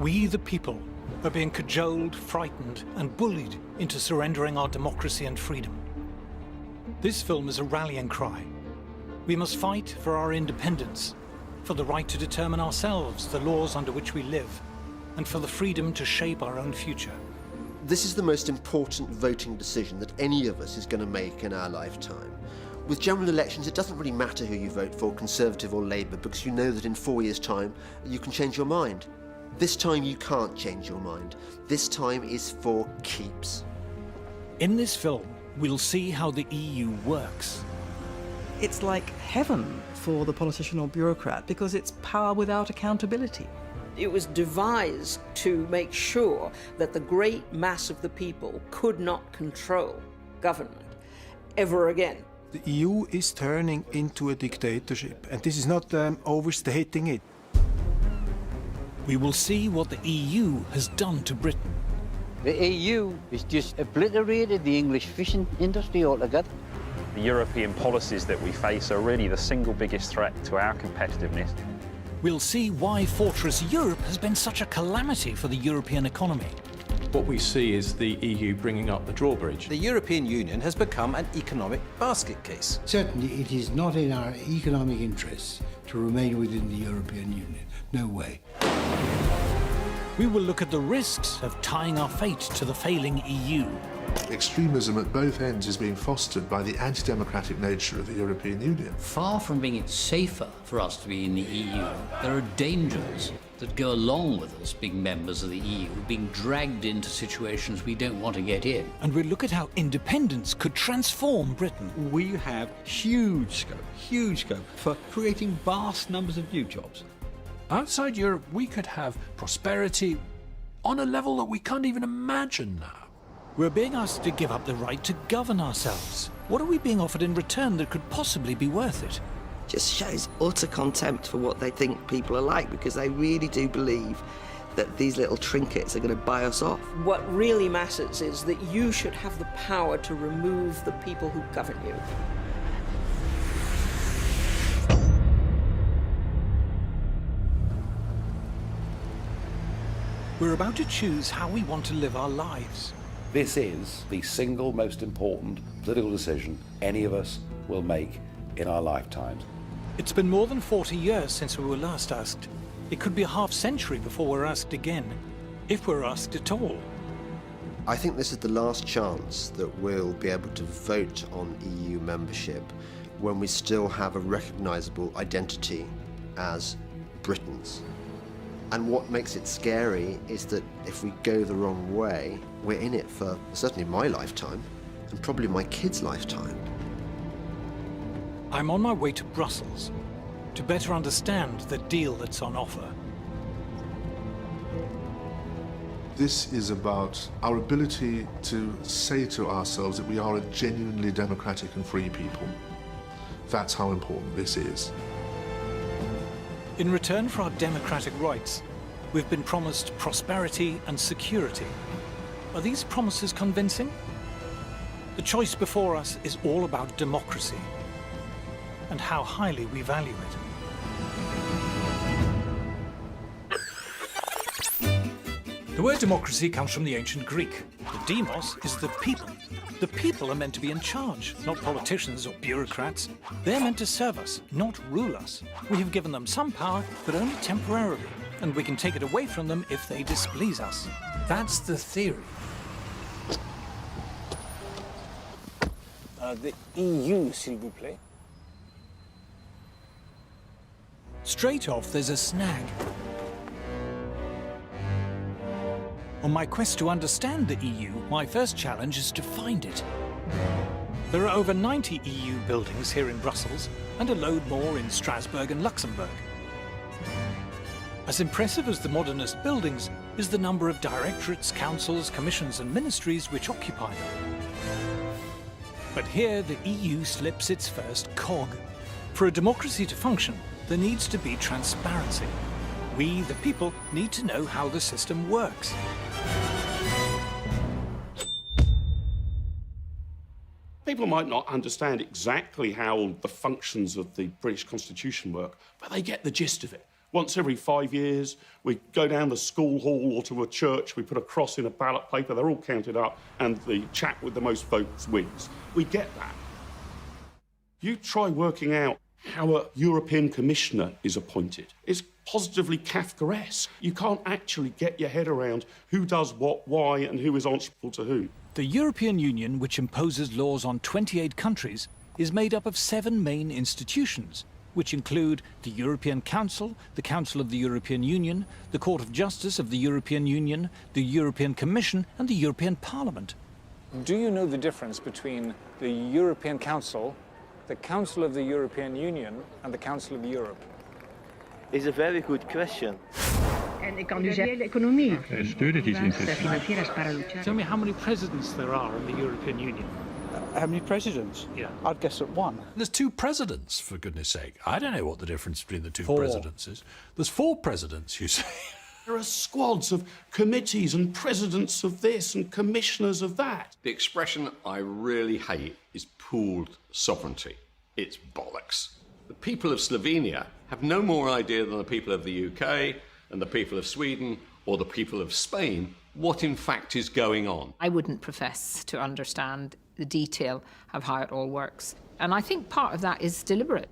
We, the people, are being cajoled, frightened, and bullied into surrendering our democracy and freedom. This film is a rallying cry. We must fight for our independence, for the right to determine ourselves the laws under which we live, and for the freedom to shape our own future. This is the most important voting decision that any of us is going to make in our lifetime. With general elections, it doesn't really matter who you vote for, Conservative or Labour, because you know that in 4 years' time, you can change your mind. This time, you can't change your mind. This time is for keeps. In this film, we'll see how the EU works. It's like heaven for the politician or bureaucrat because it's power without accountability. It was devised to make sure that the great mass of the people could not control government ever again. The EU is turning into a dictatorship, and this is not overstating it. We will see what the EU has done to Britain. The EU has just obliterated the English fishing industry altogether. The European policies that we face are really the single biggest threat to our competitiveness. We'll see why Fortress Europe has been such a calamity for the European economy. What we see is the EU bringing up the drawbridge. The European Union has become an economic basket case. Certainly it is not in our economic interests to remain within the European Union. No way. We will look at the risks of tying our fate to the failing EU. Extremism at both ends is being fostered by the anti-democratic nature of the European Union. Far from being it safer for us to be in the EU, there are dangers that go along with us being members of the EU, being dragged into situations we don't want to get in. And we'll look at how independence could transform Britain. We have huge scope for creating vast numbers of new jobs. Outside Europe, we could have prosperity on a level that we can't even imagine now. We're being asked to give up the right to govern ourselves. What are we being offered in return that could possibly be worth it? Just shows utter contempt for what they think people are like, because they really do believe that these little trinkets are going to buy us off. What really matters is that you should have the power to remove the people who govern you. We're about to choose how we want to live our lives. This is the single most important political decision any of us will make in our lifetimes. It's been more than 40 years since we were last asked. It could be a half-century before we're asked again, if we're asked at all. I think this is the last chance that we'll be able to vote on EU membership when we still have a recognisable identity as Britons. And what makes it scary is that if we go the wrong way, we're in it for certainly my lifetime, and probably my kids' lifetime. I'm on my way to Brussels to better understand the deal that's on offer. This is about our ability to say to ourselves that we are a genuinely democratic and free people. That's how important this is. In return for our democratic rights, we've been promised prosperity and security. Are these promises convincing? The choice before us is all about democracy and how highly we value it. The word democracy comes from the ancient Greek. The demos is the people. The people are meant to be in charge, not politicians or bureaucrats. They're meant to serve us, not rule us. We have given them some power, but only temporarily, and we can take it away from them if they displease us. That's the theory. The EU, s'il vous plaît. Straight off, there's a snag. On my quest to understand the EU, my first challenge is to find it. There are over 90 EU buildings here in Brussels, and a load more in Strasbourg and Luxembourg. As impressive as the modernist buildings is the number of directorates, councils, commissions and ministries which occupy them. But here the EU slips its first cog. For a democracy to function, there needs to be transparency. We, the people, need to know how the system works. People might not understand exactly how the functions of the British Constitution work, but they get the gist of it. Once every 5 years, we go down the school hall or to a church, we put a cross in a ballot paper, they're all counted up, and the chap with the most votes wins. We get that. You try working out how a European Commissioner is appointed. It's positively Kafkaesque. You can't actually get your head around who does what, why, and who is answerable to who. The European Union, which imposes laws on 28 countries, is made up of 7 main institutions, which include the European Council, the Council of the European Union, the Court of Justice of the European Union, the European Commission, and the European Parliament. Do you know the difference between the European Council, the Council of the European Union, and the Council of Europe? It's a very good question. Tell me how many presidents there are in the European Union. How many presidents? Yeah. I'd guess at 1. There's 2 presidents, for goodness sake. I don't know what the difference between the 2 4. presidents is. There's 4 presidents, you say. There are squads of committees and presidents of this and commissioners of that. The expression I really hate is pooled sovereignty. It's bollocks. The people of Slovenia have no more idea than the people of the UK and the people of Sweden or the people of Spain what in fact is going on. I wouldn't profess to understand the detail of how it all works. And I think part of that is deliberate.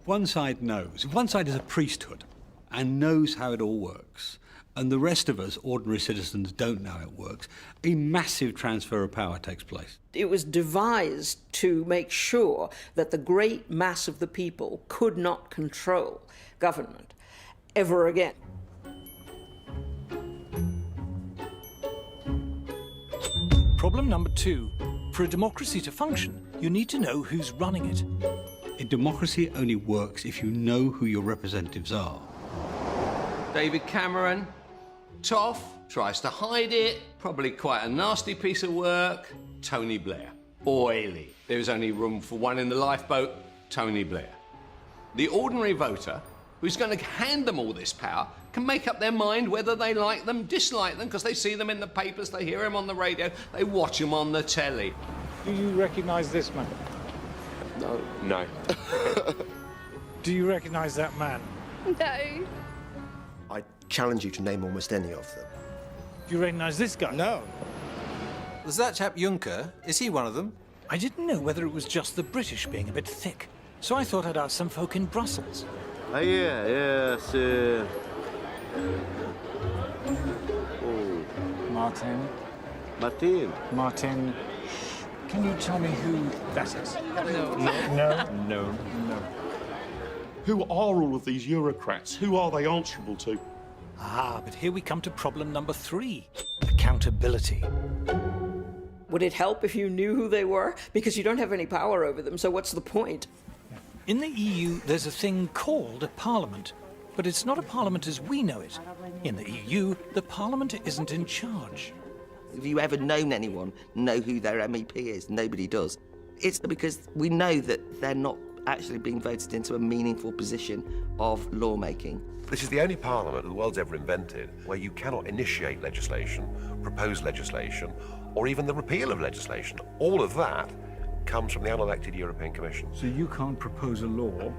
One side knows. One side is a priesthood and knows how it all works, and the rest of us, ordinary citizens, don't know how it works, a massive transfer of power takes place. It was devised to make sure that the great mass of the people could not control government ever again. Problem number 2. For a democracy to function, you need to know who's running it. A democracy only works if you know who your representatives are. David Cameron, tough, tries to hide it, probably quite a nasty piece of work. Tony Blair, oily. There is only room for one in the lifeboat, Tony Blair. The ordinary voter, who's going to hand them all this power, can make up their mind whether they like them, dislike them, because they see them in the papers, they hear them on the radio, they watch them on the telly. Do you recognise this man? No. No. Do you recognise that man? No. I challenge you to name almost any of them. Do you recognise this guy? No. There's that chap Juncker. Is he one of them? I didn't know whether it was just the British being a bit thick, so I thought I'd ask some folk in Brussels. Yes. Martin. Martin. Can you tell me who that is? No. Who are all of these Eurocrats? Who are they answerable to? Ah, but here we come to problem number 3. Accountability. Would it help if you knew who they were? Because you don't have any power over them, so what's the point? In the EU, there's a thing called a parliament, but it's not a parliament as we know it. In the EU, the parliament isn't in charge. Have you ever known anyone know who their MEP is? Nobody does. It's because we know that they're not actually being voted into a meaningful position of lawmaking. This is the only parliament the world's ever invented where you cannot initiate legislation, propose legislation, or even the repeal of legislation. All of that comes from the unelected European Commission. So you can't propose a law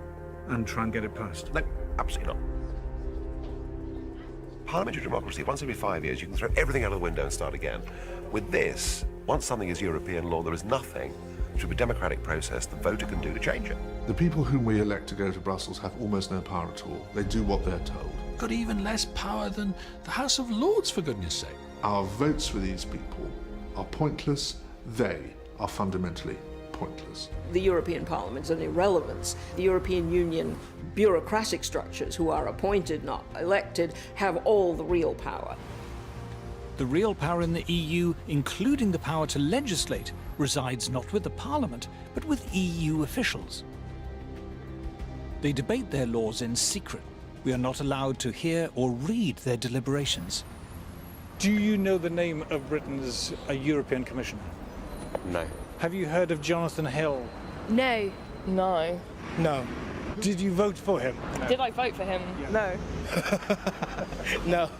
and try and get it passed? No, absolutely not. Parliamentary democracy, once every 5 years, you can throw everything out of the window and start again. With this, once something is European law, there is nothing through a democratic process the voter can do to change it. The people whom we elect to go to Brussels have almost no power at all. They do what they're told. Got even less power than the House of Lords, for goodness sake. Our votes for these people are pointless. They are fundamentally pointless. The European Parliament's an irrelevance. The European Union bureaucratic structures, who are appointed, not elected, have all the real power. The real power in the EU, including the power to legislate, resides not with the Parliament, but with EU officials. They debate their laws in secret. We are not allowed to hear or read their deliberations. Do you know the name of Britain's European Commissioner? No. Have you heard of Jonathan Hill? No. No. No. Did you vote for him? No. Did I vote for him? Yeah. No. No.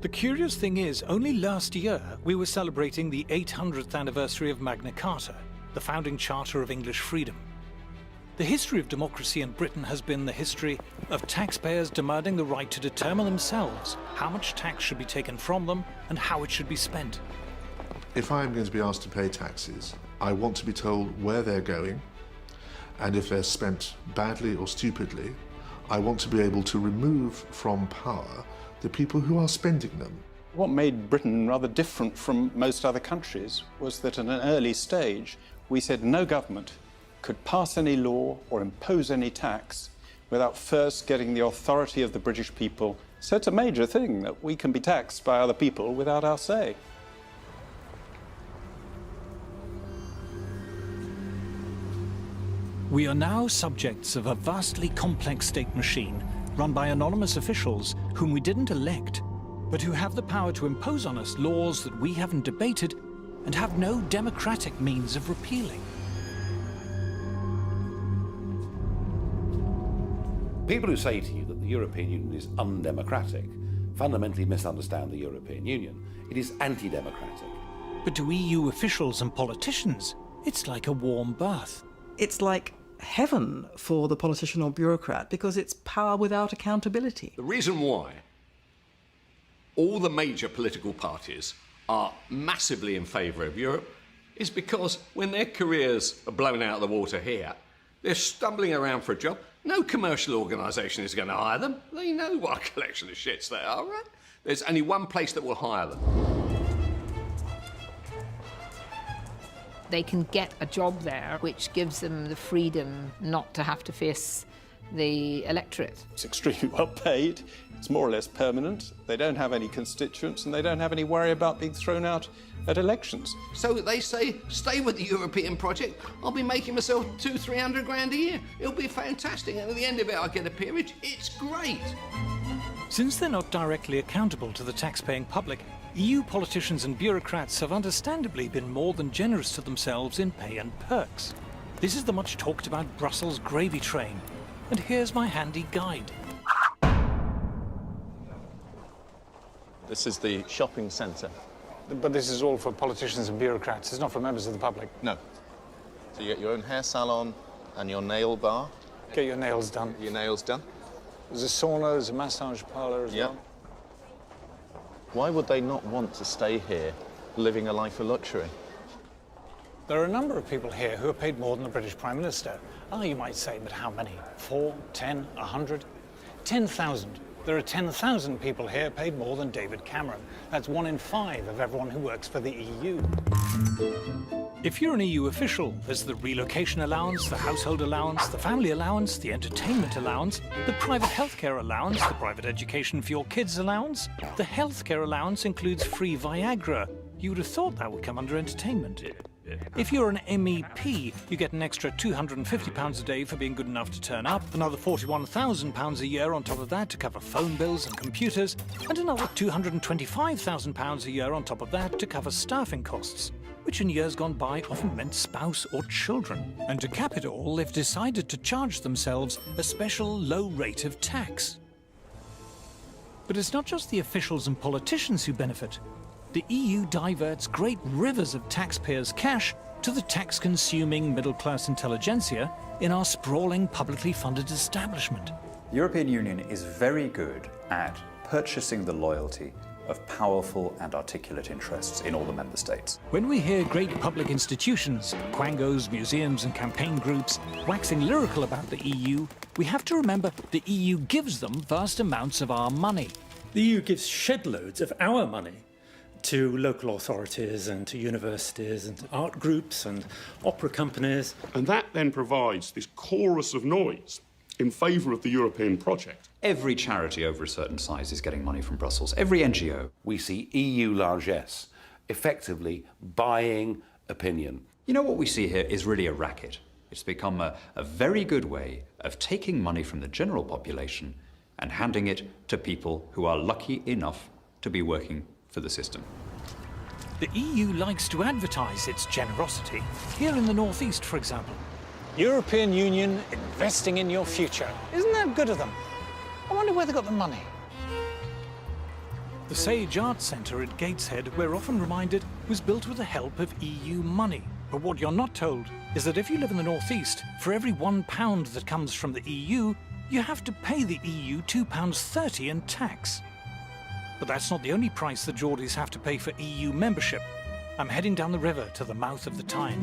The curious thing is, only last year we were celebrating the 800th anniversary of Magna Carta, the founding charter of English freedom. The history of democracy in Britain has been the history of taxpayers demanding the right to determine themselves how much tax should be taken from them and how it should be spent. If I am going to be asked to pay taxes, I want to be told where they're going, and if they're spent badly or stupidly, I want to be able to remove from power the people who are spending them. What made Britain rather different from most other countries was that at an early stage we said no government could pass any law or impose any tax without first getting the authority of the British people. So it's a major thing that we can be taxed by other people without our say. We are now subjects of a vastly complex state machine run by anonymous officials whom we didn't elect, but who have the power to impose on us laws that we haven't debated and have no democratic means of repealing. People who say to you that the European Union is undemocratic fundamentally misunderstand the European Union. It is anti-democratic. But to EU officials and politicians, it's like a warm bath. It's like heaven for the politician or bureaucrat because it's power without accountability. The reason why all the major political parties are massively in favour of Europe is because when their careers are blown out of the water here, they're stumbling around for a job. No commercial organisation is going to hire them. They know what a collection of shits they are, right? There's only one place that will hire them. They can get a job there, which gives them the freedom not to have to face the electorate. It's extremely well paid, it's more or less permanent, they don't have any constituents and they don't have any worry about being thrown out at elections. So they say, stay with the European project, I'll be making myself 200-300 grand a year. It'll be fantastic, and at the end of it I'll get a peerage. It's great. Since they're not directly accountable to the tax-paying public, EU politicians and bureaucrats have understandably been more than generous to themselves in pay and perks. This is the much talked about Brussels gravy train, and here's my handy guide. This is the shopping centre. But this is all for politicians and bureaucrats. It's not for members of the public. No. So you get your own hair salon and your nail bar. Get your nails done. Your nails done. There's a sauna, there's a massage parlour as well. Why would they not want to stay here, living a life of luxury? There are a number of people here who are paid more than the British Prime Minister. Ah, you might say, but how many? 4, 10, 100? 10,000. There are 10,000 people here paid more than David Cameron. That's 1 in 5 of everyone who works for the EU. If you're an EU official, there's the relocation allowance, the household allowance, the family allowance, the entertainment allowance, the private healthcare allowance, the private education for your kids allowance. The healthcare allowance includes free Viagra. You would have thought that would come under entertainment. If you're an MEP, you get an extra £250 a day for being good enough to turn up, another £41,000 a year on top of that to cover phone bills and computers, and another £225,000 a year on top of that to cover staffing costs, which in years gone by often meant spouse or children. And to cap it all, they've decided to charge themselves a special low rate of tax. But it's not just the officials and politicians who benefit. The EU diverts great rivers of taxpayers' cash to the tax-consuming middle-class intelligentsia in our sprawling, publicly funded establishment. The European Union is very good at purchasing the loyalty of powerful and articulate interests in all the member states. When we hear great public institutions, quangos, museums and campaign groups, waxing lyrical about the EU, we have to remember the EU gives them vast amounts of our money. The EU gives shed loads of our money to local authorities and to universities and to art groups and opera companies. And that then provides this chorus of noise in favour of the European project. Every charity over a certain size is getting money from Brussels, every NGO. We see EU largesse effectively buying opinion. You know, what we see here is really a racket. It's become a very good way of taking money from the general population and handing it to people who are lucky enough to be working for the system. The EU likes to advertise its generosity. Here in the northeast, for example. European Union investing in your future. Isn't that good of them? I wonder where they got the money. The Sage Arts Centre at Gateshead, we're often reminded, was built with the help of EU money. But what you're not told is that if you live in the northeast, for every £1 that comes from the EU, you have to pay the EU £2.30 in tax. But that's not the only price the Geordies have to pay for EU membership. I'm heading down the river to the mouth of the Tyne.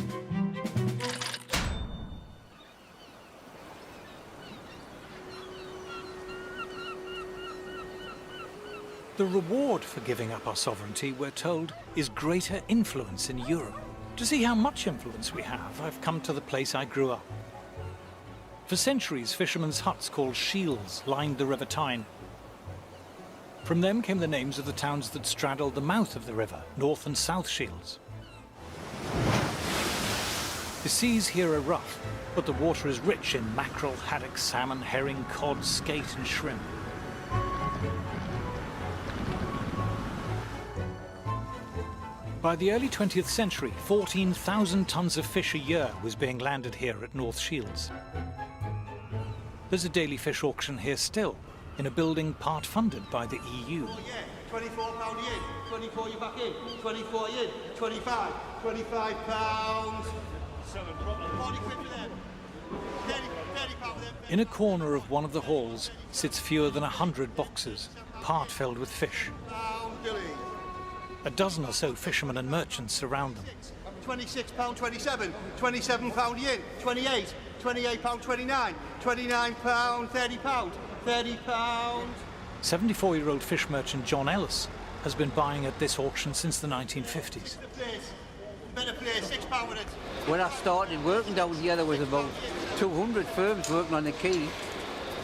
The reward for giving up our sovereignty, we're told, is greater influence in Europe. To see how much influence we have, I've come to the place I grew up. For centuries, fishermen's huts called shields lined the River Tyne. From them came the names of the towns that straddled the mouth of the river, North and South Shields. The seas here are rough, but the water is rich in mackerel, haddock, salmon, herring, cod, skate and shrimp. By the early 20th century, 14,000 tons of fish a year was being landed here at North Shields. There's a daily fish auction here still, in a building part funded by the EU. £24 in, 24 you're back in, 24 in, 25, £25. 40 quid for them. 30 pound for them. In a corner of one of the halls sits fewer than 100 boxes, part filled with fish. A dozen or so fishermen and merchants surround them. £26, 27, £27 yen, 28, £28, 29, £29, £30, £30. 74-year-old fish merchant John Ellis has been buying at this auction since the 1950s. Better place, £6 with it. When I started working down here, there was about 200 firms working on the quay.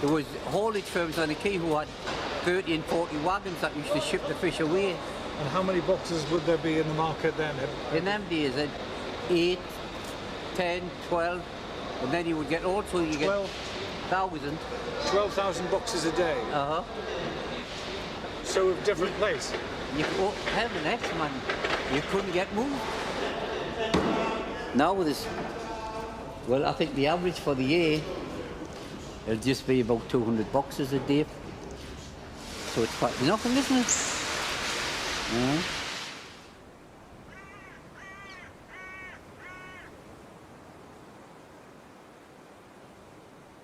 There was haulage firms on the quay who had 30 and 40 wagons that used to ship the fish away. And how many boxes would there be in the market then? In them days, 8, 10, 12, and then you would get also you 12,000. 12,000 boxes a day? Uh-huh. So of different place? You hell the next man, you couldn't get moved. Now there's, well, I think the average for the year, it'll just be about 200 boxes a day. So it's quite nothing, isn't it?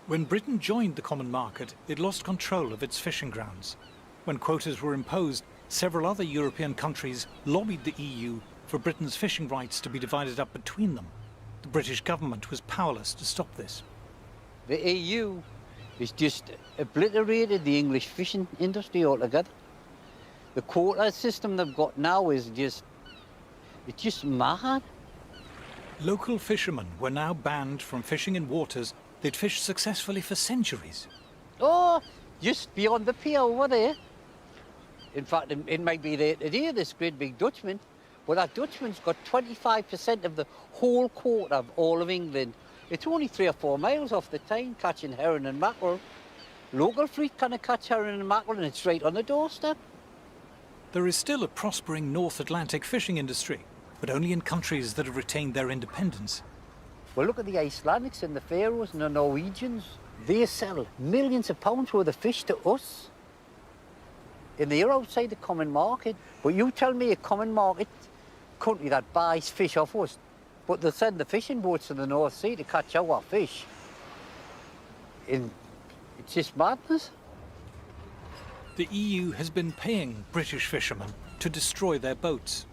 When Britain joined the common market, it lost control of its fishing grounds. When quotas were imposed, several other European countries lobbied the EU for Britain's fishing rights to be divided up between them. The British government was powerless to stop this. The EU has just obliterated the English fishing industry altogether. The quota system they've got now is it's just mad. Local fishermen were now banned from fishing in waters they'd fished successfully for centuries. Oh, just beyond the pier over there. In fact, it might be there today, this great big Dutchman, but that Dutchman's got 25% of the whole quota of all of England. It's only 3 or 4 miles off the Tyne, catching herring and mackerel. Local fleet can't catch herring and mackerel, and it's right on the doorstep. There is still a prospering North Atlantic fishing industry, but only in countries that have retained their independence. Well, look at the Icelandics and the Faroes and the Norwegians. They sell millions of pounds worth of fish to us. And they're outside the common market. But you tell me a common market country that buys fish off us, but they'll send the fishing boats to the North Sea to catch our fish. And it's just madness. The EU has been paying British fishermen to destroy their boats.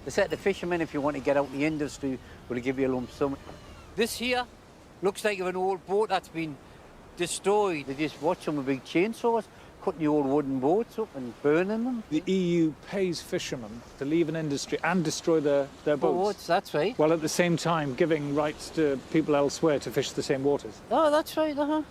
They said the fishermen, if you want to get out the industry, will give you a lump sum. This here looks like an old boat that's been destroyed. They just watch them with big chainsaws, cutting the old wooden boats up and burning them. The EU pays fishermen to leave an industry and destroy their boats. That's right. While at the same time giving rights to people elsewhere to fish the same waters. Oh, that's right, uh-huh.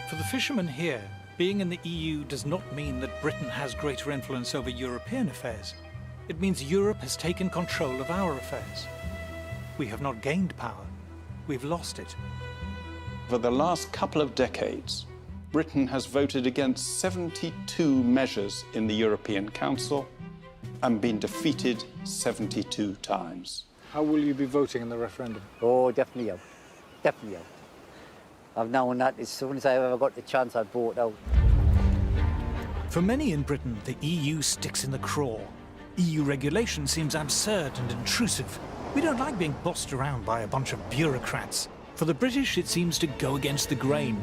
For the fishermen here, being in the EU does not mean that Britain has greater influence over European affairs. It means Europe has taken control of our affairs. We have not gained power, we've lost it. For the last couple of decades, Britain has voted against 72 measures in the European Council and been defeated 72 times. How will you be voting in the referendum? Oh, definitely out. Definitely out. I've known that as soon as I ever got the chance, I'd vote out. For many in Britain, the EU sticks in the craw. EU regulation seems absurd and intrusive. We don't like being bossed around by a bunch of bureaucrats. For the British, it seems to go against the grain.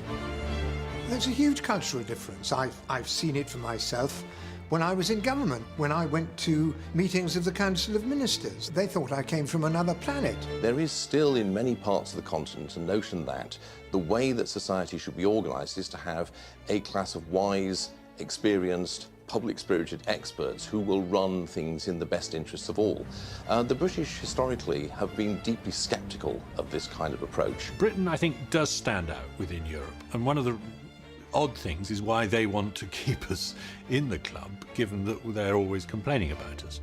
There's a huge cultural difference. I've seen it for myself when I was in government, when I went to meetings of the Council of Ministers. They thought I came from another planet. There is still in many parts of the continent a notion that the way that society should be organised is to have a class of wise, experienced, public-spirited experts who will run things in the best interests of all. The British historically have been deeply sceptical of this kind of approach. Britain, I think, does stand out within Europe, and one of the odd things is why they want to keep us in the club, given that they're always complaining about us.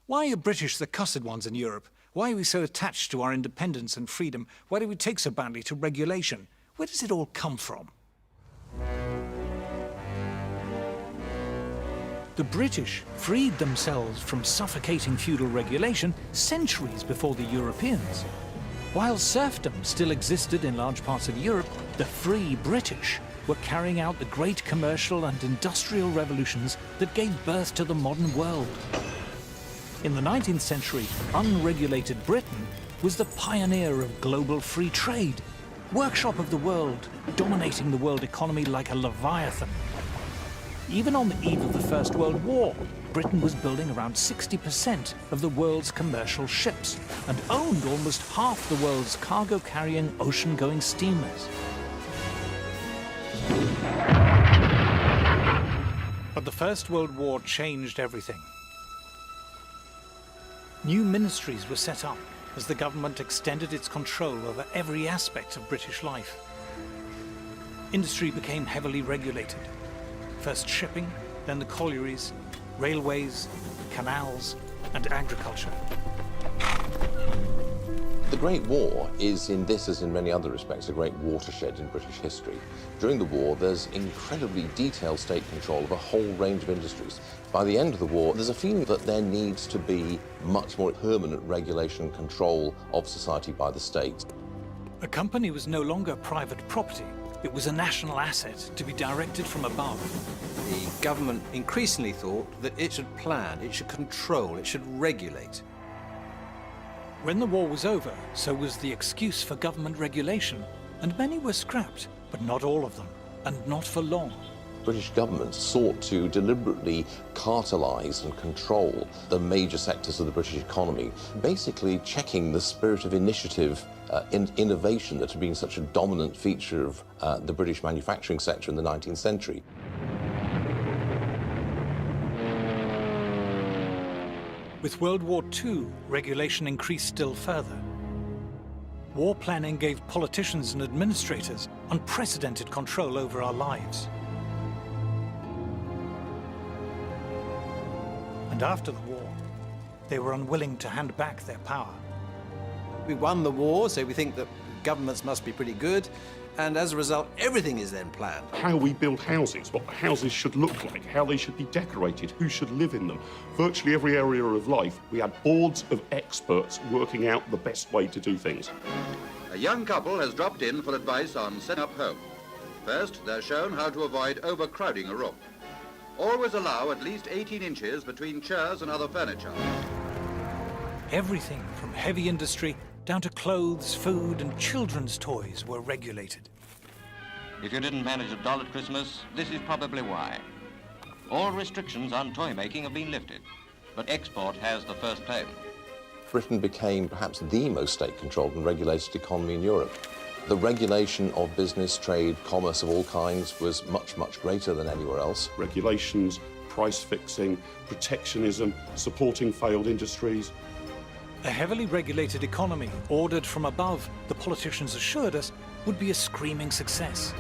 Why are British the cussed ones in Europe? Why are we so attached to our independence and freedom? Why do we take so badly to regulation? Where does it all come from? The British freed themselves from suffocating feudal regulation centuries before the Europeans. While serfdom still existed in large parts of Europe, the free British were carrying out the great commercial and industrial revolutions that gave birth to the modern world. In the 19th century, unregulated Britain was the pioneer of global free trade, workshop of the world, dominating the world economy like a leviathan. Even on the eve of the First World War, Britain was building around 60% of the world's commercial ships and owned almost half the world's cargo-carrying ocean-going steamers. But the First World War changed everything. New ministries were set up as the government extended its control over every aspect of British life. Industry became heavily regulated. First shipping, then the collieries, railways, canals, and agriculture. The Great War is, in this as in many other respects, a great watershed in British history. During the war, there's incredibly detailed state control of a whole range of industries. By the end of the war, there's a feeling that there needs to be much more permanent regulation and control of society by the state. A company was no longer private property. It was a national asset to be directed from above. The government increasingly thought that it should plan, it should control, it should regulate. When the war was over, so was the excuse for government regulation, and many were scrapped, but not all of them, and not for long. British governments sought to deliberately cartelise and control the major sectors of the British economy, basically checking the spirit of initiative and innovation that had been such a dominant feature of the British manufacturing sector in the 19th century. With World War II, regulation increased still further. War planning gave politicians and administrators unprecedented control over our lives. And after the war, they were unwilling to hand back their power. We won the war, so we think that governments must be pretty good, and as a result, everything is then planned. How we build houses, what the houses should look like, how they should be decorated, who should live in them. Virtually every area of life, we had boards of experts working out the best way to do things. A young couple has dropped in for advice on setting up home. First, they're shown how to avoid overcrowding a room. Always allow at least 18 inches between chairs and other furniture. Everything from heavy industry down to clothes, food, and children's toys were regulated. If you didn't manage a doll at Christmas, this is probably why. All restrictions on toy making have been lifted, but export has the first claim. Britain became perhaps the most state-controlled and regulated economy in Europe. The regulation of business, trade, commerce of all kinds was much, much greater than anywhere else. Regulations, price fixing, protectionism, supporting failed industries. A heavily regulated economy, ordered from above, the politicians assured us, would be a screaming success.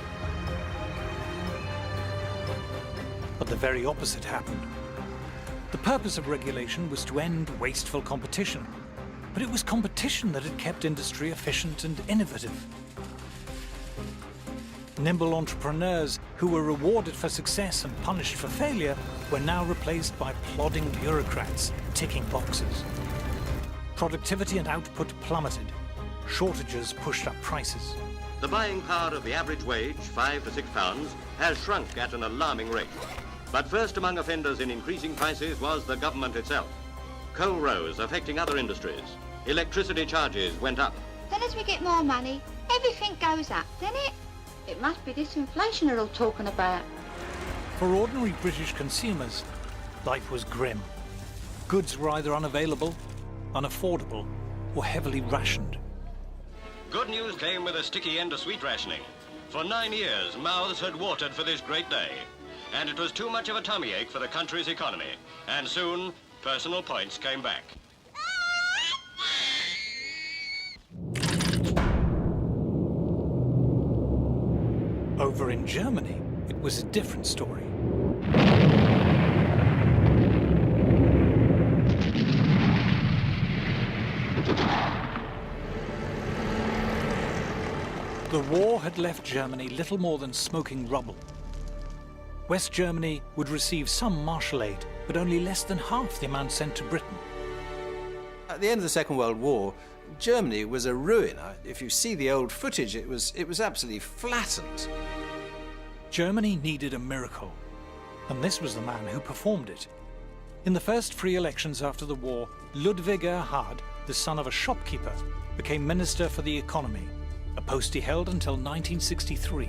But the very opposite happened. The purpose of regulation was to end wasteful competition. But it was competition that had kept industry efficient and innovative. Nimble entrepreneurs who were rewarded for success and punished for failure were now replaced by plodding bureaucrats ticking boxes. Productivity and output plummeted. Shortages pushed up prices. the buying power of the average wage, £5 to £6, has shrunk at an alarming rate. But first among offenders in increasing prices was the government itself. Coal rose, affecting other industries. Electricity charges went up. Then as we get more money, everything goes up, doesn't it? It must be this inflation they're all talking about. For ordinary British consumers, life was grim. Goods were either unavailable, unaffordable, or heavily rationed. Good news came with a sticky end to sweet rationing. For 9 years, mouths had watered for this great day. And it was too much of a tummy ache for the country's economy. And soon, personal points came back. Over in Germany, it was a different story. The war had left Germany little more than smoking rubble. West Germany would receive some Marshall aid, but only less than half the amount sent to Britain. At the end of the Second World War, Germany was a ruin. If you see the old footage, it was absolutely flattened. Germany needed a miracle, and this was the man who performed it. In the first free elections after the war, Ludwig Erhard, the son of a shopkeeper, became Minister for the Economy, a post he held until 1963.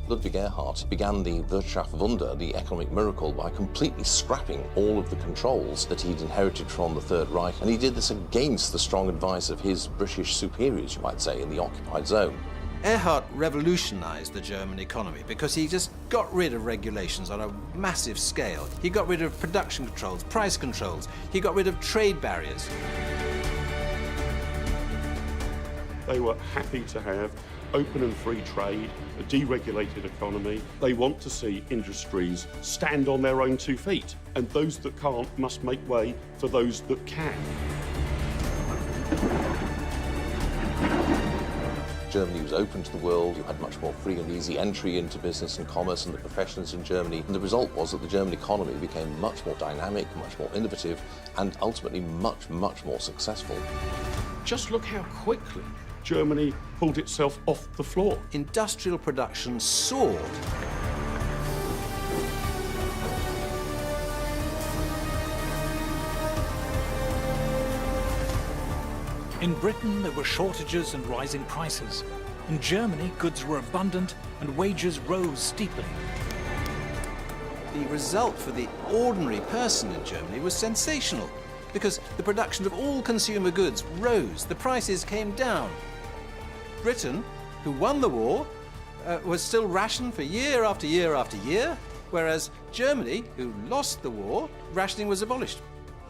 Ludwig Erhard began the Wirtschaftswunder, the economic miracle, by completely scrapping all of the controls that he'd inherited from the Third Reich, and he did this against the strong advice of his British superiors, you might say, in the occupied zone. Erhard revolutionised the German economy because he just got rid of regulations on a massive scale. He got rid of production controls, price controls. He got rid of trade barriers. They were happy to have open and free trade, a deregulated economy. They want to see industries stand on their own 2 feet, and those that can't must make way for those that can. Germany was open to the world. You had much more free and easy entry into business and commerce and the professions in Germany. And the result was that the German economy became much more dynamic, much more innovative, and ultimately much, much more successful. Just look how quickly Germany pulled itself off the floor. Industrial production soared. In Britain, there were shortages and rising prices. In Germany, goods were abundant and wages rose steeply. The result for the ordinary person in Germany was sensational, because the production of all consumer goods rose, the prices came down. Britain, who won the war, was still rationed for year after year after year, whereas Germany, who lost the war, rationing was abolished.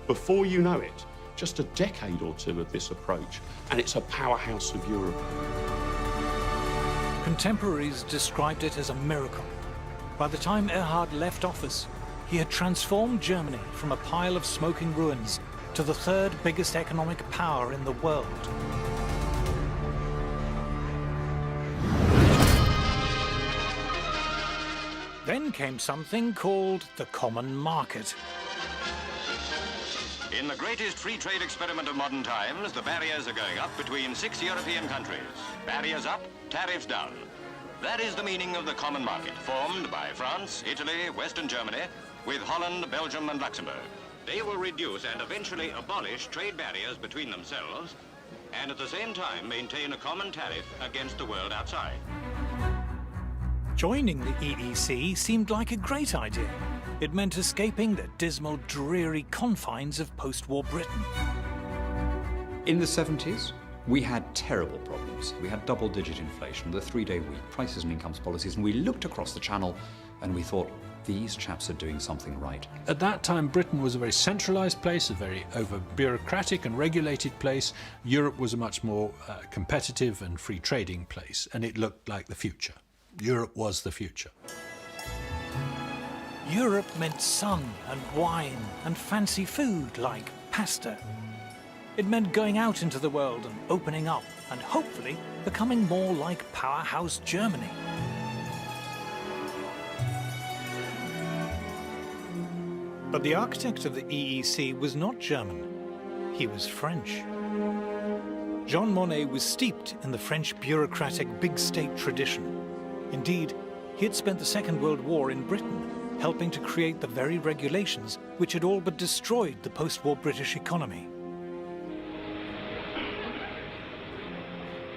Before you know it, just a decade or two of this approach, and it's a powerhouse of Europe. Contemporaries described it as a miracle. By the time Erhard left office, he had transformed Germany from a pile of smoking ruins to the third biggest economic power in the world. Then came something called the common market. In the greatest free trade experiment of modern times, the barriers are going up between 6 European countries. Barriers up, tariffs down. That is the meaning of the common market, formed by France, Italy, Western Germany, with Holland, Belgium and Luxembourg. They will reduce and eventually abolish trade barriers between themselves, and at the same time maintain a common tariff against the world outside. Joining the EEC seemed like a great idea. It meant escaping the dismal, dreary confines of post-war Britain. In the 70s, we had terrible problems. We had double-digit inflation, the 3-day week, prices and incomes policies, and we looked across the channel and we thought, these chaps are doing something right. At that time, Britain was a very centralised place, a very over-bureaucratic and regulated place. Europe was a much more competitive and free-trading place, and it looked like the future. Europe was the future. Europe meant sun and wine and fancy food like pasta. It meant going out into the world and opening up and hopefully becoming more like powerhouse Germany. But the architect of the EEC was not German. He was French. Jean Monnet was steeped in the French bureaucratic big state tradition. Indeed, he had spent the Second World War in Britain, helping to create the very regulations which had all but destroyed the post-war British economy.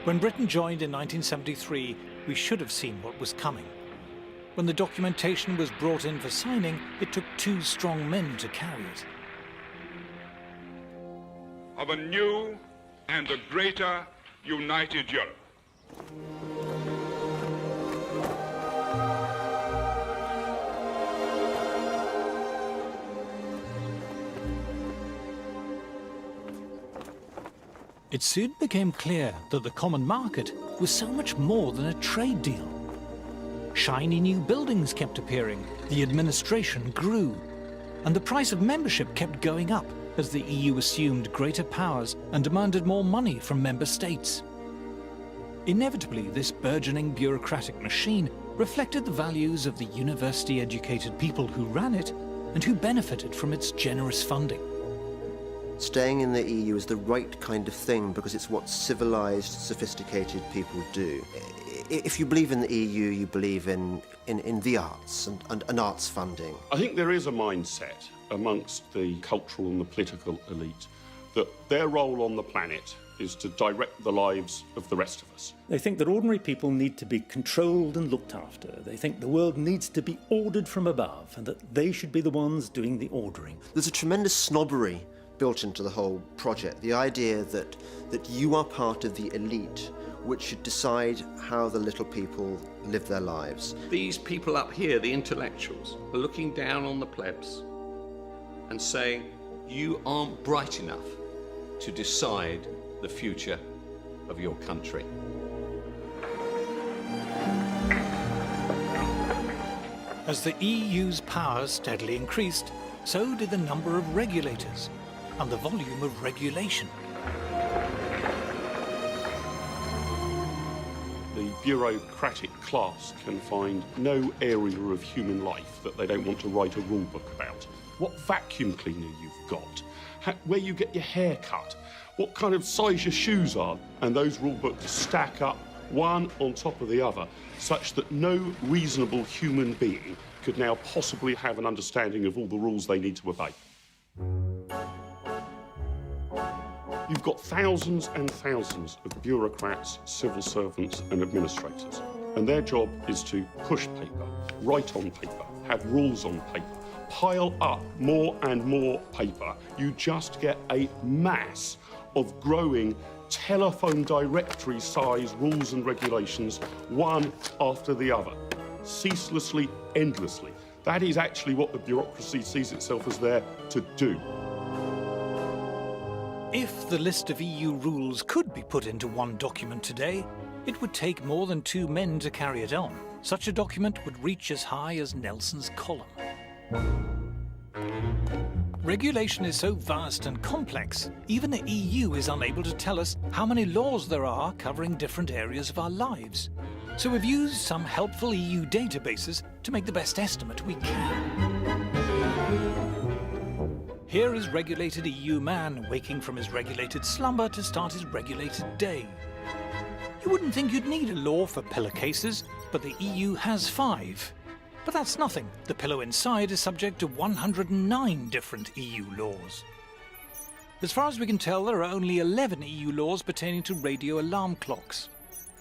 When Britain joined in 1973, we should have seen what was coming. When the documentation was brought in for signing, it took 2 strong men to carry it. Of a new and a greater united Europe. It soon became clear that the common market was so much more than a trade deal. Shiny new buildings kept appearing, the administration grew, and the price of membership kept going up as the EU assumed greater powers and demanded more money from member states. Inevitably, this burgeoning bureaucratic machine reflected the values of the university-educated people who ran it and who benefited from its generous funding. Staying in the EU is the right kind of thing because it's what civilized, sophisticated people do. If you believe in the EU, you believe in the arts and arts funding. I think there is a mindset amongst the cultural and the political elite that their role on the planet is to direct the lives of the rest of us. They think that ordinary people need to be controlled and looked after. They think the world needs to be ordered from above and that they should be the ones doing the ordering. There's a tremendous snobbery built into the whole project. The idea that you are part of the elite which should decide how the little people live their lives. These people up here, the intellectuals, are looking down on the plebs and saying, you aren't bright enough to decide the future of your country. As the EU's powers steadily increased, so did the number of regulators and the volume of regulation. The bureaucratic class can find no area of human life that they don't want to write a rule book about. What vacuum cleaner you've got, where you get your hair cut, what kind of size your shoes are, and those rule books stack up one on top of the other, such that no reasonable human being could now possibly have an understanding of all the rules they need to obey. You've got thousands and thousands of bureaucrats, civil servants and administrators, and their job is to push paper, write on paper, have rules on paper, pile up more and more paper. You just get a mass of growing telephone directory size rules and regulations, one after the other, ceaselessly, endlessly. That is actually what the bureaucracy sees itself as there to do. If the list of EU rules could be put into one document today, it would take more than 2 men to carry it on. Such a document would reach as high as Nelson's column. Regulation is so vast and complex, even the EU is unable to tell us how many laws there are covering different areas of our lives. So we've used some helpful EU databases to make the best estimate we can. Here is regulated EU man waking from his regulated slumber to start his regulated day. You wouldn't think you'd need a law for pillowcases, but the EU has 5. But that's nothing. The pillow inside is subject to 109 different EU laws. As far as we can tell, there are only 11 EU laws pertaining to radio alarm clocks.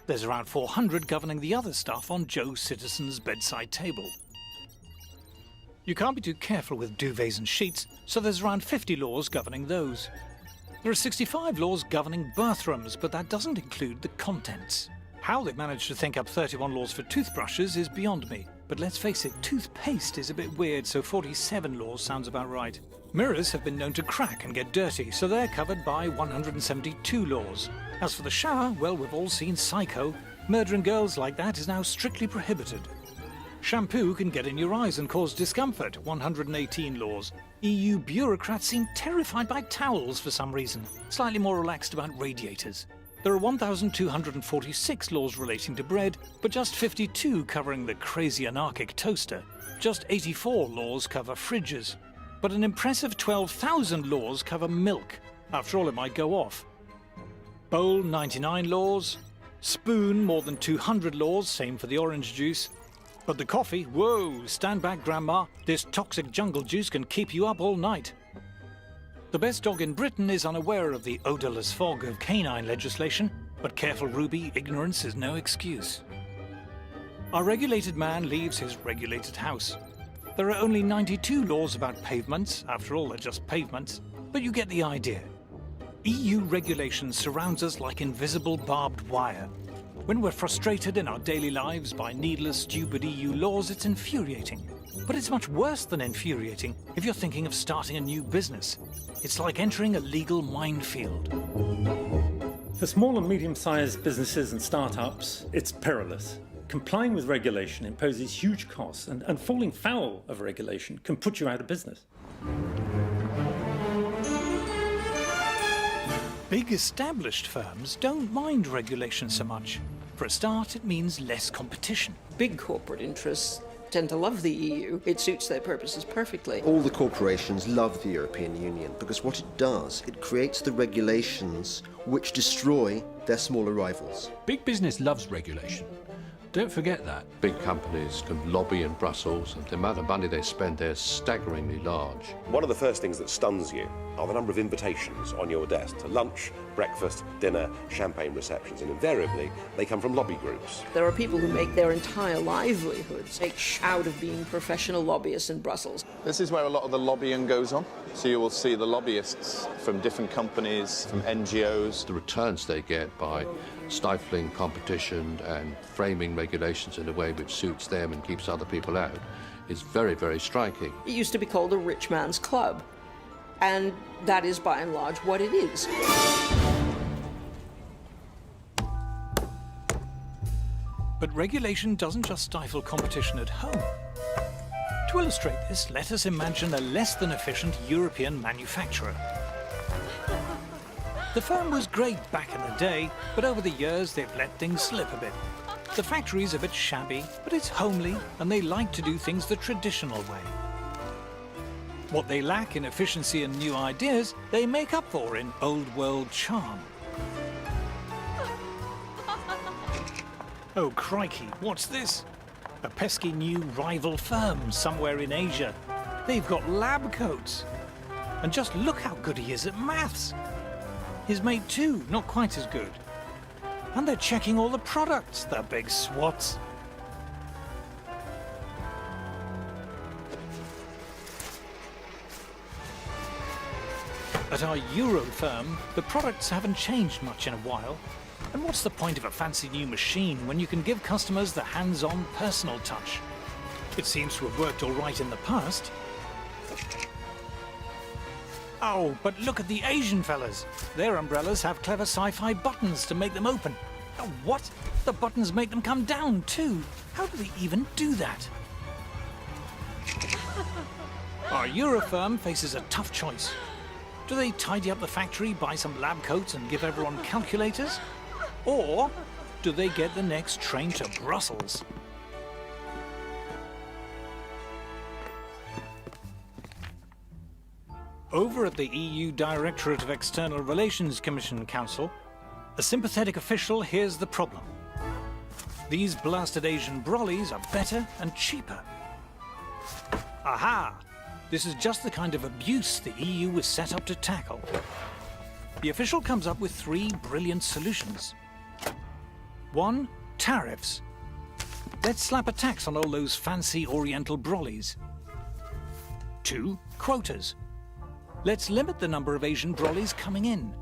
There's around 400 governing the other stuff on Joe Citizen's bedside table. You can't be too careful with duvets and sheets, so there's around 50 laws governing those. There are 65 laws governing bathrooms, but that doesn't include the contents. How they've managed to think up 31 laws for toothbrushes is beyond me, but let's face it, toothpaste is a bit weird, so 47 laws sounds about right. Mirrors have been known to crack and get dirty, so they're covered by 172 laws. As for the shower, well, we've all seen Psycho. Murdering girls like that is now strictly prohibited. Shampoo can get in your eyes and cause discomfort, 118 laws. EU bureaucrats seem terrified by towels for some reason, slightly more relaxed about radiators. There are 1,246 laws relating to bread, but just 52 covering the crazy anarchic toaster. Just 84 laws cover fridges. But an impressive 12,000 laws cover milk. After all, it might go off. Bowl 99 laws, spoon more than 200 laws, same for the orange juice. But the coffee, whoa, stand back grandma, this toxic jungle juice can keep you up all night. The best dog in Britain is unaware of the odourless fog of canine legislation, but careful Ruby, ignorance is no excuse. Our regulated man leaves his regulated house. There are only 92 laws about pavements, after all they're just pavements, but you get the idea. EU regulation surrounds us like invisible barbed wire. When we're frustrated in our daily lives by needless, stupid EU laws, it's infuriating. But it's much worse than infuriating if you're thinking of starting a new business. It's like entering a legal minefield. For small and medium-sized businesses and startups, it's perilous. Complying with regulation imposes huge costs, and falling foul of regulation can put you out of business. Big established firms don't mind regulation so much. For a start, it means less competition. Big corporate interests tend to love the EU. It suits their purposes perfectly. All the corporations love the European Union because what it does, it creates the regulations which destroy their smaller rivals. Big business loves regulation. Don't forget that. Big companies can lobby in Brussels, and the amount of money they spend there is staggeringly large. One of the first things that stuns you are the number of invitations on your desk to lunch, breakfast, dinner, champagne receptions, and invariably they come from lobby groups. There are people who make their entire livelihoods out of being professional lobbyists in Brussels. This is where a lot of the lobbying goes on. So you will see the lobbyists from different companies, from NGOs. The returns they get by stifling competition and framing regulations in a way which suits them and keeps other people out is very, very striking. It used to be called a rich man's club, and that is by and large what it is. But regulation doesn't just stifle competition at home. To illustrate this, let us imagine a less than efficient European manufacturer. The firm was great back in the day, but over the years they've let things slip a bit. The factory's a bit shabby, but it's homely, and they like to do things the traditional way. What they lack in efficiency and new ideas, they make up for in old-world charm. Oh, crikey, what's this? A pesky new rival firm somewhere in Asia. They've got lab coats. And just look how good he is at maths. His mate too, not quite as good. And they're checking all the products, the big swats. At our Euro firm, the products haven't changed much in a while. And what's the point of a fancy new machine when you can give customers the hands-on personal touch? It seems to have worked all right in the past. Oh, but look at the Asian fellas. Their umbrellas have clever sci-fi buttons to make them open. Oh, what? The buttons make them come down too. How do they even do that? Our Euro firm faces a tough choice. Do they tidy up the factory, buy some lab coats and give everyone calculators? Or do they get the next train to Brussels? Over at the EU Directorate of External Relations Commission Council, a sympathetic official hears the problem. These blasted Asian brollies are better and cheaper. Aha! This is just the kind of abuse the EU was set up to tackle. The official comes up with 3 brilliant solutions. 1. Tariffs. Let's slap a tax on all those fancy Oriental brollies. 2. Quotas. Let's limit the number of Asian brollies coming in.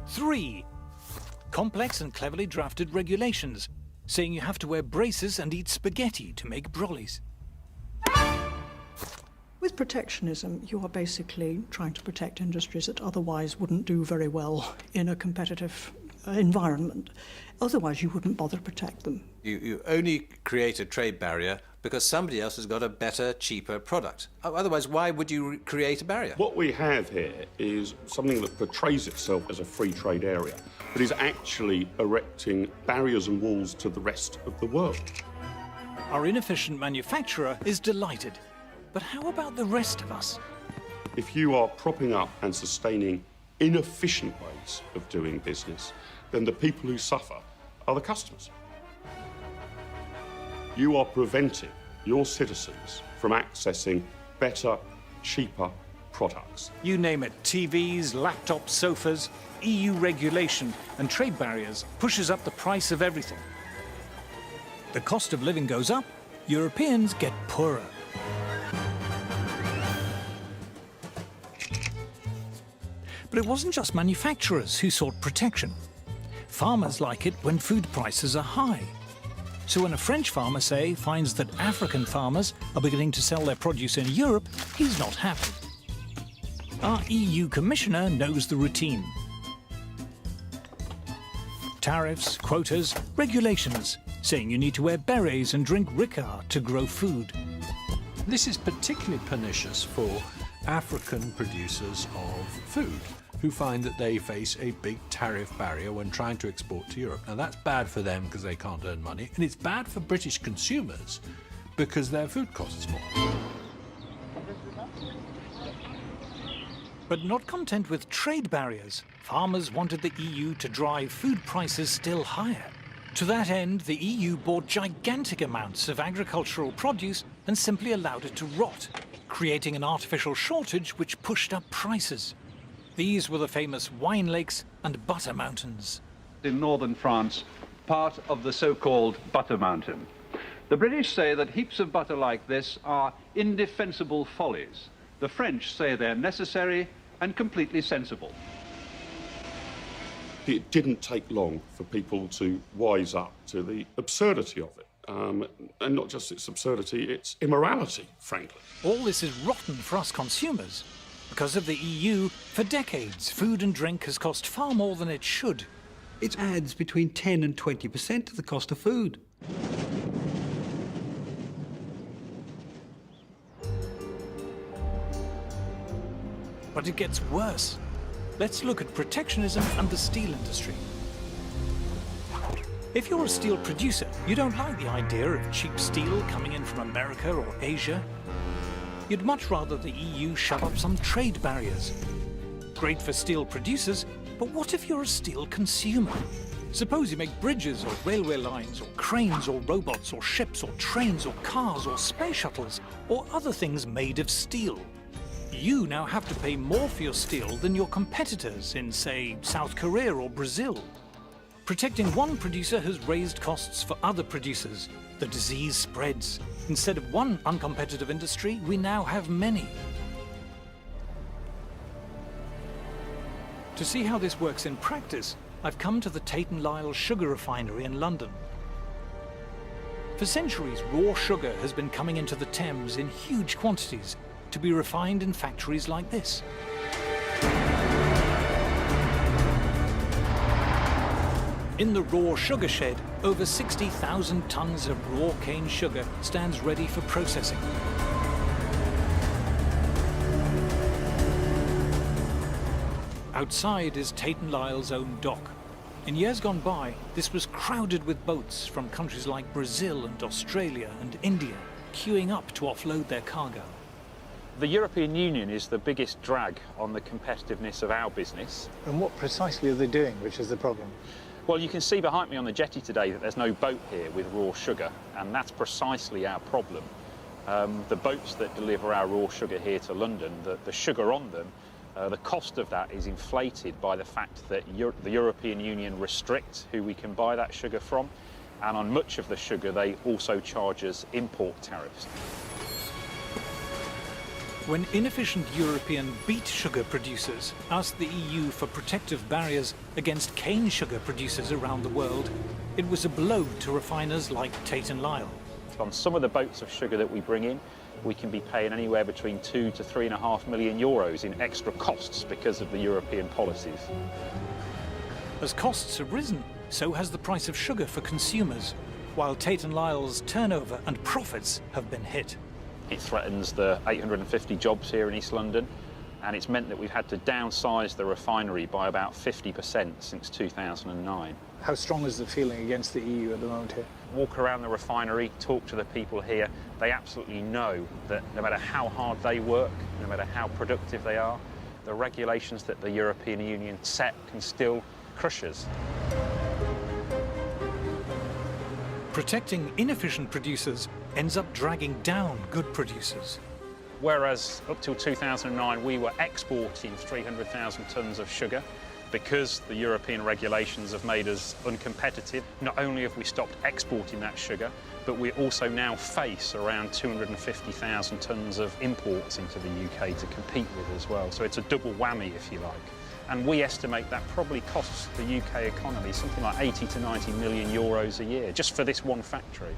3. Complex and cleverly drafted regulations, saying you have to wear braces and eat spaghetti to make brollies. With protectionism, you are basically trying to protect industries that otherwise wouldn't do very well in a competitive environment. Otherwise, you wouldn't bother to protect them. You only create a trade barrier because somebody else has got a better, cheaper product. Otherwise, why would you create a barrier? What we have here is something that portrays itself as a free trade area, but is actually erecting barriers and walls to the rest of the world. Our inefficient manufacturer is delighted. But how about the rest of us? If you are propping up and sustaining inefficient ways of doing business, then the people who suffer are the customers. You are preventing your citizens from accessing better, cheaper products. You name it, TVs, laptops, sofas, EU regulation and trade barriers pushes up the price of everything. The cost of living goes up, Europeans get poorer. But it wasn't just manufacturers who sought protection. Farmers like it when food prices are high. So when a French farmer, say, finds that African farmers are beginning to sell their produce in Europe, he's not happy. Our EU commissioner knows the routine. Tariffs, quotas, regulations, saying you need to wear berets and drink Ricard to grow food. This is particularly pernicious for African producers of food, who find that they face a big tariff barrier when trying to export to Europe. Now that's bad for them because they can't earn money, and it's bad for British consumers because their food costs more. But not content with trade barriers, farmers wanted the EU to drive food prices still higher. To that end, the EU bought gigantic amounts of agricultural produce and simply allowed it to rot, creating an artificial shortage which pushed up prices. These were the famous wine lakes and butter mountains. In northern France, part of the so-called butter mountain. The British say that heaps of butter like this are indefensible follies. The French say they're necessary and completely sensible. It didn't take long for people to wise up to the absurdity of it. And not just its absurdity, its immorality, frankly. All this is rotten for us consumers. Because of the EU, for decades, food and drink has cost far more than it should. It adds between 10 and 20% to the cost of food. But it gets worse. Let's look at protectionism and the steel industry. If you're a steel producer, you don't like the idea of cheap steel coming in from America or Asia. You'd much rather the EU shove up some trade barriers. Great for steel producers, but what if you're a steel consumer? Suppose you make bridges or railway lines or cranes or robots or ships or trains or cars or space shuttles or other things made of steel. You now have to pay more for your steel than your competitors in, say, South Korea or Brazil. Protecting one producer has raised costs for other producers. The disease spreads. Instead of one uncompetitive industry, we now have many. To see how this works in practice, I've come to the Tate & Lyle sugar refinery in London. For centuries, raw sugar has been coming into the Thames in huge quantities to be refined in factories like this. In the raw sugar shed, over 60,000 tons of raw cane sugar stands ready for processing. Outside is Tate & Lyle's own dock. In years gone by, this was crowded with boats from countries like Brazil and Australia and India, queuing up to offload their cargo. The European Union is the biggest drag on the competitiveness of our business. And what precisely are they doing, which is the problem? Well, you can see behind me on the jetty today that there's no boat here with raw sugar, and that's precisely our problem. The boats that deliver our raw sugar here to London, the sugar on them, the cost of that is inflated by the fact that the European Union restricts who we can buy that sugar from, and on much of the sugar they also charge us import tariffs. When inefficient European beet sugar producers asked the EU for protective barriers against cane sugar producers around the world, it was a blow to refiners like Tate & Lyle. On some of the boats of sugar that we bring in, we can be paying anywhere between 2 to 3.5 million euros in extra costs because of the European policies. As costs have risen, so has the price of sugar for consumers, while Tate & Lyle's turnover and profits have been hit. It threatens the 850 jobs here in East London, and it's meant that we've had to downsize the refinery by about 50% since 2009. How strong is the feeling against the EU at the moment here? Walk around the refinery, talk to the people here. They absolutely know that no matter how hard they work, no matter how productive they are, the regulations that the European Union set can still crush us. Protecting inefficient producers ends up dragging down good producers. Whereas up till 2009 we were exporting 300,000 tonnes of sugar, because the European regulations have made us uncompetitive. Not only have we stopped exporting that sugar, but we also now face around 250,000 tonnes of imports into the UK to compete with as well. So it's a double whammy, if you like. And we estimate that probably costs the UK economy something like 80 to 90 million euros a year, just for this one factory.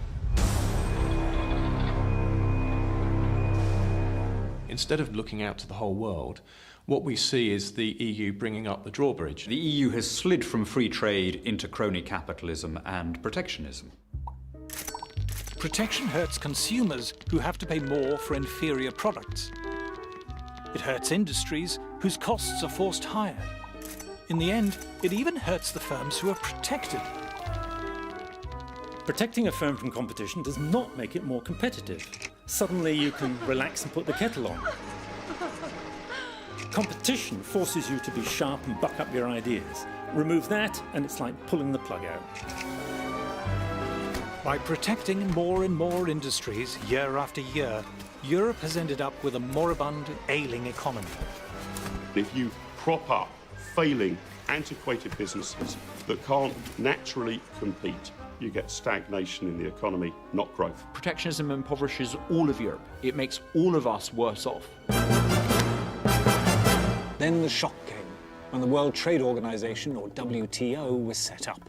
Instead of looking out to the whole world, what we see is the EU bringing up the drawbridge. The EU has slid from free trade into crony capitalism and protectionism. Protection hurts consumers who have to pay more for inferior products. It hurts industries whose costs are forced higher. In the end, it even hurts the firms who are protected. Protecting a firm from competition does not make it more competitive. Suddenly you can relax and put the kettle on. Competition forces you to be sharp and buck up your ideas. Remove that and it's like pulling the plug out. By protecting more and more industries year after year, Europe has ended up with a moribund, ailing economy. If you prop up failing, antiquated businesses that can't naturally compete, you get stagnation in the economy, not growth. Protectionism impoverishes all of Europe. It makes all of us worse off. Then the shock came when the World Trade Organization, or WTO, was set up.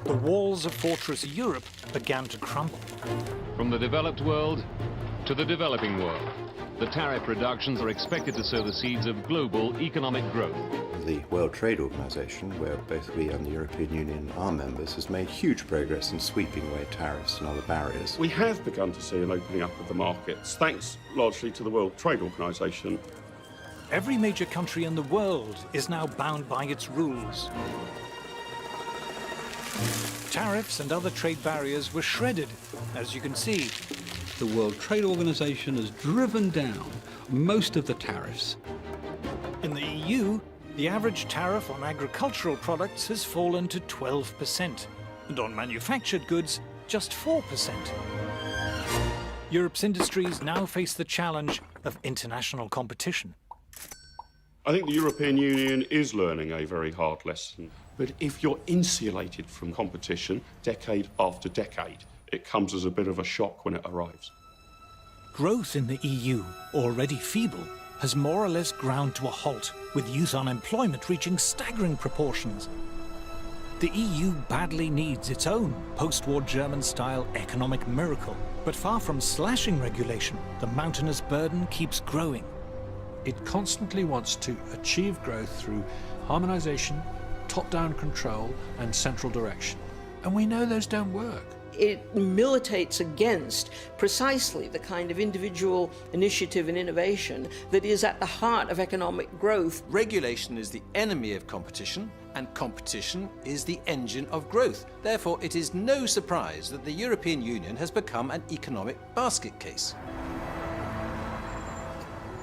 The walls of Fortress Europe began to crumble. From the developed world to the developing world, the tariff reductions are expected to sow the seeds of global economic growth. The World Trade Organization, where both we and the European Union are members, has made huge progress in sweeping away tariffs and other barriers. We have begun to see an opening up of the markets, thanks largely to the World Trade Organization. Every major country in the world is now bound by its rules. Tariffs and other trade barriers were shredded, as you can see. The World Trade Organization has driven down most of the tariffs. In the EU, the average tariff on agricultural products has fallen to 12%, and on manufactured goods, just 4%. Europe's industries now face the challenge of international competition. I think the European Union is learning a very hard lesson. But if you're insulated from competition decade after decade, it comes as a bit of a shock when it arrives. Growth in the EU, already feeble, has more or less ground to a halt, with youth unemployment reaching staggering proportions. The EU badly needs its own post-war German-style economic miracle. But far from slashing regulation, the mountainous burden keeps growing. It constantly wants to achieve growth through harmonization, top-down control, and central direction. And we know those don't work. It militates against precisely the kind of individual initiative and innovation that is at the heart of economic growth. Regulation is the enemy of competition, and competition is the engine of growth. Therefore, it is no surprise that the European Union has become an economic basket case.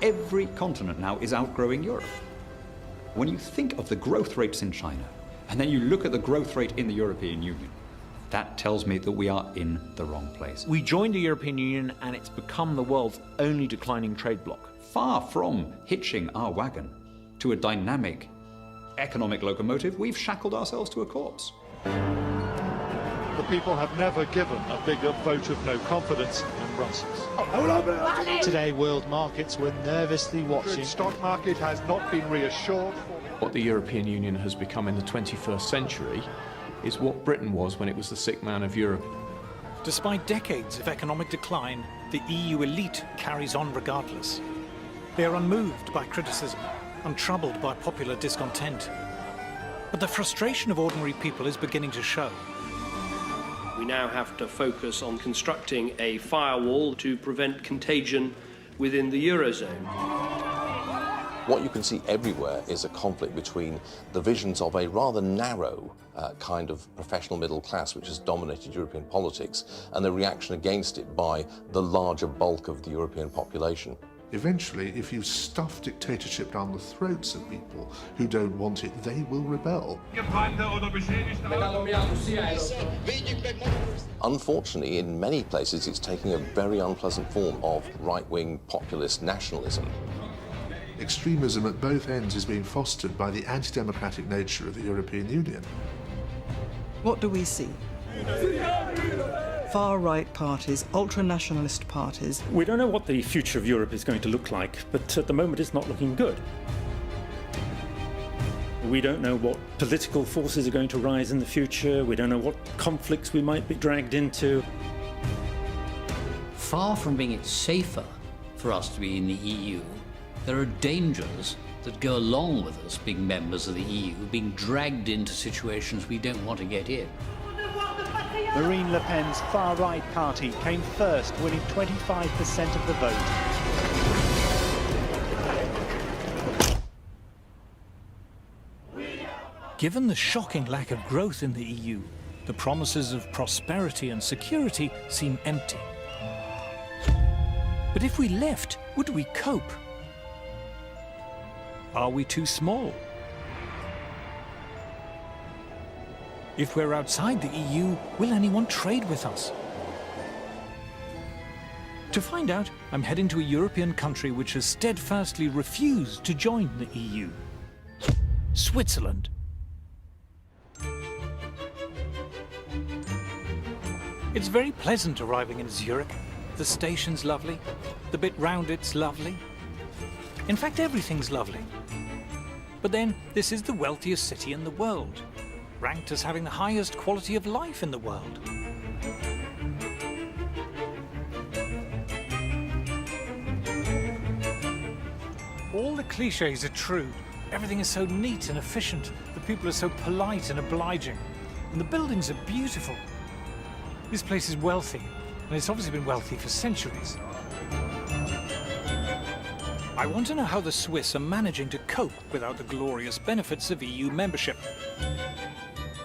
Every continent now is outgrowing Europe. When you think of the growth rates in China, and then you look at the growth rate in the European Union, that tells me that we are in the wrong place. We joined the European Union and it's become the world's only declining trade bloc. Far from hitching our wagon to a dynamic economic locomotive, we've shackled ourselves to a corpse. The people have never given a bigger vote of no confidence in Brussels. Today, world markets were nervously watching. The stock market has not been reassured. What the European Union has become in the 21st century is what Britain was when it was the sick man of Europe. Despite decades of economic decline, the EU elite carries on regardless. They are unmoved by criticism, untroubled by popular discontent. But the frustration of ordinary people is beginning to show. We now have to focus on constructing a firewall to prevent contagion within the Eurozone. What you can see everywhere is a conflict between the visions of a rather narrow kind of professional middle class which has dominated European politics and the reaction against it by the larger bulk of the European population. Eventually, if you stuff dictatorship down the throats of people who don't want it, they will rebel. Unfortunately, in many places, it's taking a very unpleasant form of right-wing populist nationalism. Extremism at both ends is being fostered by the anti-democratic nature of the European Union. What do we see? Far-right parties, ultra-nationalist parties. We don't know what the future of Europe is going to look like, but at the moment it's not looking good. We don't know what political forces are going to rise in the future. We don't know what conflicts we might be dragged into. Far from being it safer for us to be in the EU, there are dangers that go along with us being members of the EU, being dragged into situations we don't want to get in. Marine Le Pen's far-right party came first, winning 25% of the vote. Given the shocking lack of growth in the EU, the promises of prosperity and security seem empty. But if we left, would we cope? Are we too small? If we're outside the EU, will anyone trade with us? To find out, I'm heading to a European country which has steadfastly refused to join the EU. Switzerland. It's very pleasant arriving in Zurich. The station's lovely. The bit round it's lovely. In fact, everything's lovely. But then, this is the wealthiest city in the world, ranked as having the highest quality of life in the world. All the cliches are true. Everything is so neat and efficient. The people are so polite and obliging. And the buildings are beautiful. This place is wealthy, and it's obviously been wealthy for centuries. I want to know how the Swiss are managing to cope without the glorious benefits of EU membership.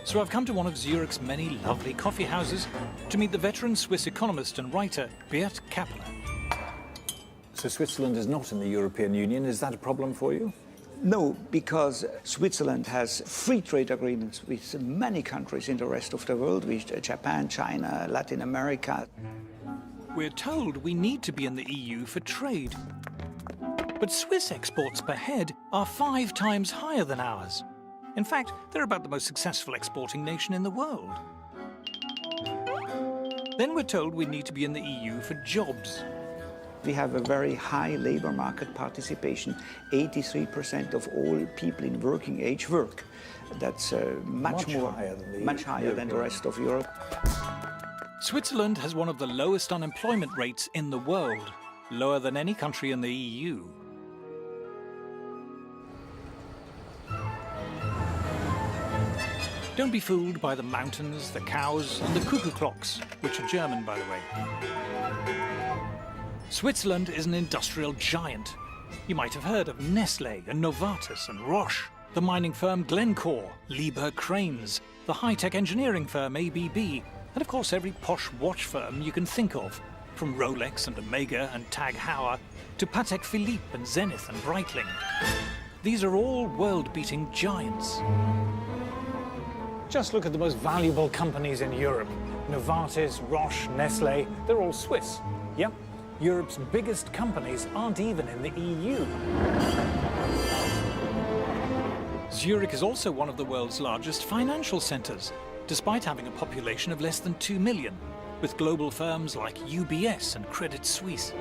So I've come to one of Zurich's many lovely coffee houses to meet the veteran Swiss economist and writer Beat Kappeler. So Switzerland is not in the European Union. Is that a problem for you? No, because Switzerland has free trade agreements with many countries in the rest of the world, with Japan, China, Latin America. We're told we need to be in the EU for trade. But Swiss exports per head are 5 times higher than ours. In fact, they're about the most successful exporting nation in the world. Then we're told we need to be in the EU for jobs. We have a very high labor market participation. 83% of all people in working age work. That's much higher than the rest of Europe. Switzerland has one of the lowest unemployment rates in the world, lower than any country in the EU. Don't be fooled by the mountains, the cows, and the cuckoo clocks, which are German, by the way. Switzerland is an industrial giant. You might have heard of Nestlé and Novartis and Roche, the mining firm Glencore, Liebherr Cranes, the high-tech engineering firm ABB, and of course every posh watch firm you can think of, from Rolex and Omega and Tag Heuer to Patek Philippe and Zenith and Breitling. These are all world-beating giants. Just look at the most valuable companies in Europe. Novartis, Roche, Nestlé, they're all Swiss. Yep, Europe's biggest companies aren't even in the EU. Zurich is also one of the world's largest financial centres, despite having a population of less than 2 million, with global firms like UBS and Credit Suisse.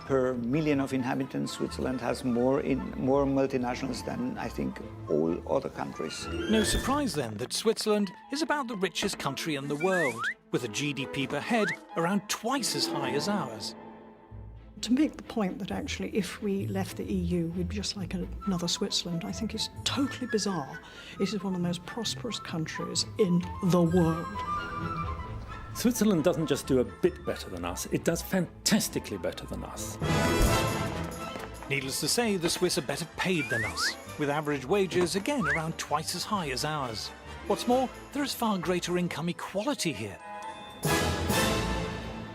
Per million of inhabitants, Switzerland has more multinationals than, I think, all other countries. No surprise then that Switzerland is about the richest country in the world, with a GDP per head around twice as high as ours. To make the point that actually if we left the EU, we'd be just like another Switzerland, I think is totally bizarre. It is one of the most prosperous countries in the world. Switzerland doesn't just do a bit better than us, it does fantastically better than us. Needless to say, the Swiss are better paid than us, with average wages again around twice as high as ours. What's more, there is far greater income equality here.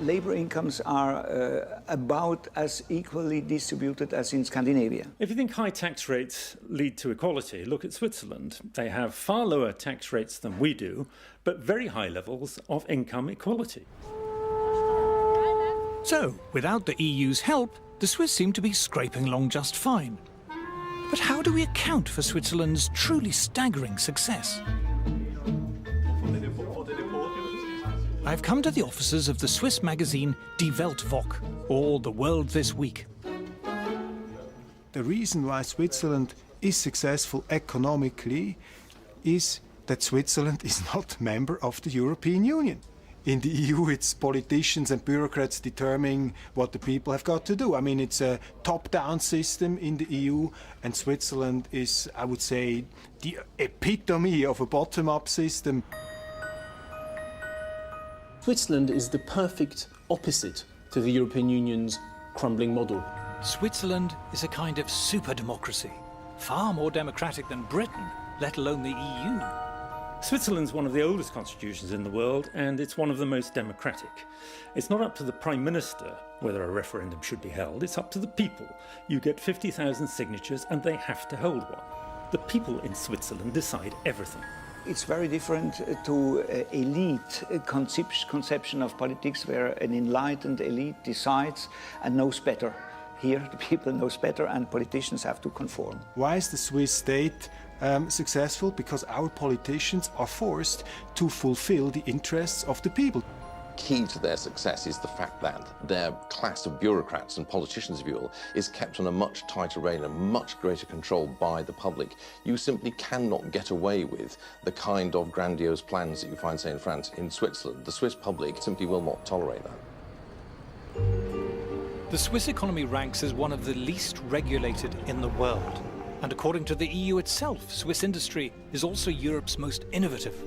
Labor incomes are about as equally distributed as in Scandinavia. If you think high tax rates lead to equality, look at Switzerland. They have far lower tax rates than we do, but very high levels of income equality. So, without the EU's help, the Swiss seem to be scraping along just fine. But how do we account for Switzerland's truly staggering success? I've come to the offices of the Swiss magazine Die Weltwoche, or The World This Week. The reason why Switzerland is successful economically is that Switzerland is not a member of the European Union. In the EU, it's politicians and bureaucrats determining what the people have got to do. I mean, it's a top-down system in the EU, and Switzerland is, I would say, the epitome of a bottom-up system. Switzerland is the perfect opposite to the European Union's crumbling model. Switzerland is a kind of super-democracy, far more democratic than Britain, let alone the EU. Switzerland's one of the oldest constitutions in the world, and it's one of the most democratic. It's not up to the Prime Minister whether a referendum should be held, it's up to the people. You get 50,000 signatures and they have to hold one. The people in Switzerland decide everything. It's very different to elite conception of politics, where an enlightened elite decides and knows better. Here, the people knows better, and politicians have to conform. Why is the Swiss state successful? Because our politicians are forced to fulfill the interests of the people. Key to their success is the fact that their class of bureaucrats and politicians, if you will, is kept on a much tighter rein and much greater control by the public. You simply cannot get away with the kind of grandiose plans that you find, say, in France. In Switzerland, the Swiss public simply will not tolerate that. The Swiss economy ranks as one of the least regulated in the world. And according to the EU itself, Swiss industry is also Europe's most innovative.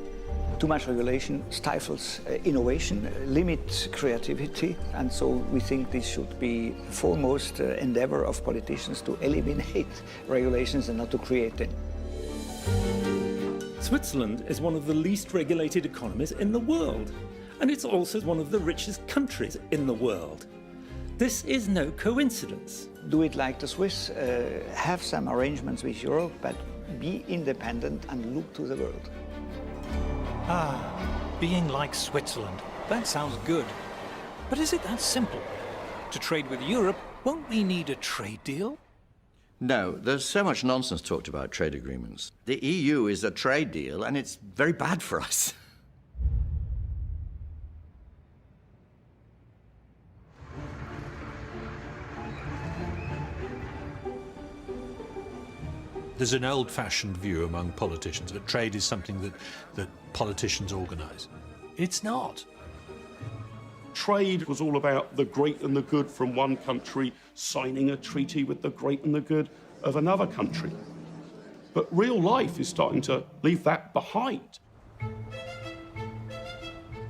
Too much regulation stifles innovation, limits creativity, and so we think this should be the foremost endeavor of politicians to eliminate regulations and not to create them. Switzerland is one of the least regulated economies in the world, and it's also one of the richest countries in the world. This is no coincidence. Do it like the Swiss, have some arrangements with Europe, but be independent and look to the world. Ah, being like Switzerland. That sounds good. But is it that simple? To trade with Europe, won't we need a trade deal? No, there's so much nonsense talked about trade agreements. The EU is a trade deal, and it's very bad for us. There's an old-fashioned view among politicians that trade is something that politicians organise. It's not. Trade was all about the great and the good from one country signing a treaty with the great and the good of another country. But real life is starting to leave that behind.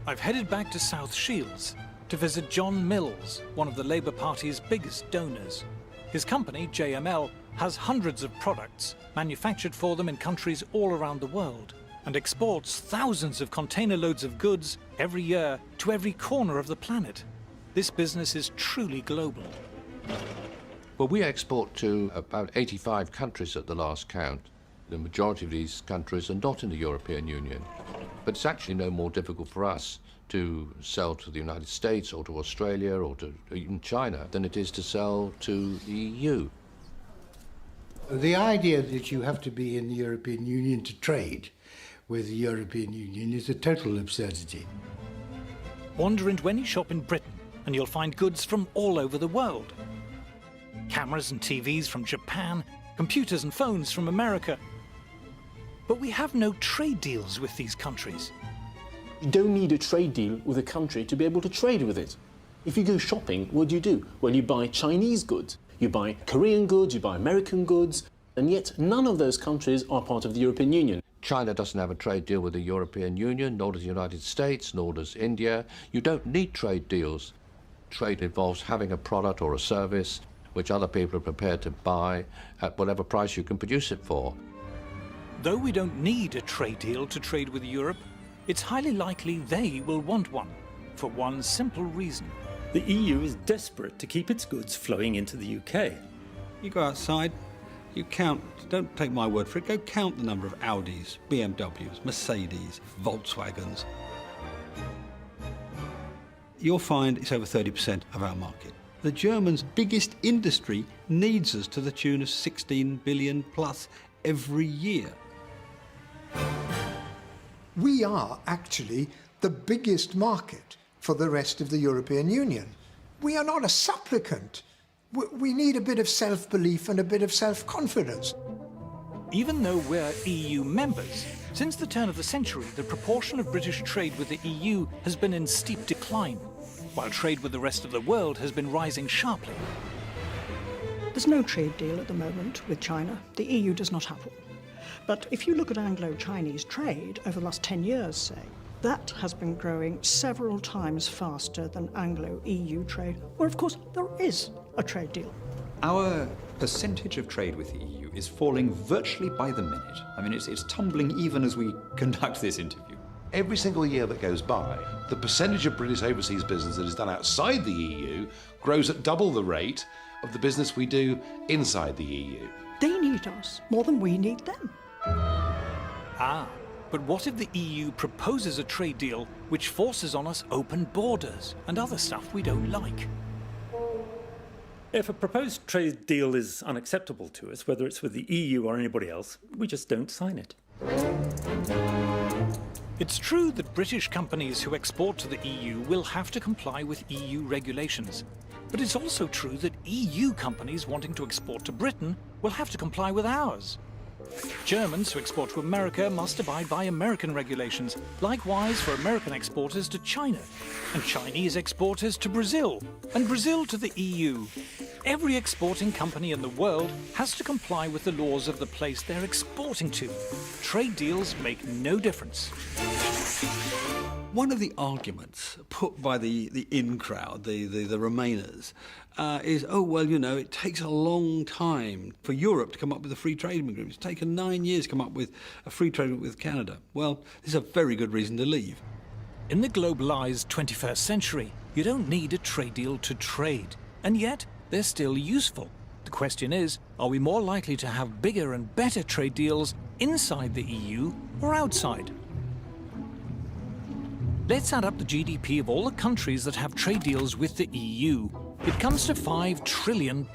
I've headed back to South Shields to visit John Mills, one of the Labour Party's biggest donors. His company, JML, has hundreds of products manufactured for them in countries all around the world and exports thousands of container loads of goods every year to every corner of the planet. This business is truly global. Well, we export to about 85 countries at the last count. The majority of these countries are not in the European Union. But it's actually no more difficult for us to sell to the United States or to Australia or to even China than it is to sell to the EU. The idea that you have to be in the European Union to trade with the European Union is a total absurdity. Wander into any shop in Britain and you'll find goods from all over the world. Cameras and TVs from Japan, computers and phones from America. But we have no trade deals with these countries. You don't need a trade deal with a country to be able to trade with it. If you go shopping, what do? Well, you buy Chinese goods, you buy Korean goods, you buy American goods, and yet none of those countries are part of the European Union. China doesn't have a trade deal with the European Union, nor does the United States, nor does India. You don't need trade deals. Trade involves having a product or a service which other people are prepared to buy at whatever price you can produce it for. Though we don't need a trade deal to trade with Europe, it's highly likely they will want one. for one simple reason. The EU is desperate to keep its goods flowing into the UK. You go outside, you count, don't take my word for it, go count the number of Audis, BMWs, Mercedes, Volkswagens. You'll find it's over 30% of our market. The Germans' biggest industry needs us to the tune of 16 billion plus every year. We are actually the biggest market for the rest of the European Union. We are not a supplicant. We need a bit of self-belief and a bit of self-confidence. Even though we're EU members, since the turn of the century, the proportion of British trade with the EU has been in steep decline, while trade with the rest of the world has been rising sharply. There's no trade deal at the moment with China. The EU does not have one. But if you look at Anglo-Chinese trade over the last 10 years, say, that has been growing several times faster than Anglo-EU trade, where of course there is a trade deal. Our percentage of trade with the EU is falling virtually by the minute. I mean, it's tumbling even as we conduct this interview. Every single year that goes by, the percentage of British overseas business that is done outside the EU grows at double the rate of the business we do inside the EU. They need us more than we need them. Ah, but what if the EU proposes a trade deal which forces on us open borders and other stuff we don't like? If a proposed trade deal is unacceptable to us, whether it's with the EU or anybody else, we just don't sign it. It's true that British companies who export to the EU will have to comply with EU regulations. But it's also true that EU companies wanting to export to Britain will have to comply with ours. Germans who export to America must abide by American regulations, likewise for American exporters to China, and Chinese exporters to Brazil, and Brazil to the EU. Every exporting company in the world has to comply with the laws of the place they're exporting to. Trade deals make no difference. One of the arguments put by the in crowd, the Remainers, is, oh, well, you know, it takes a long time for Europe to come up with a free trade agreement. It's taken 9 years to come up with a free trade agreement with Canada. Well, this is a very good reason to leave. In the globalized 21st century, you don't need a trade deal to trade, and yet they're still useful. The question is, are we more likely to have bigger and better trade deals inside the EU or outside? Let's add up the GDP of all the countries that have trade deals with the EU. It comes to £5 trillion.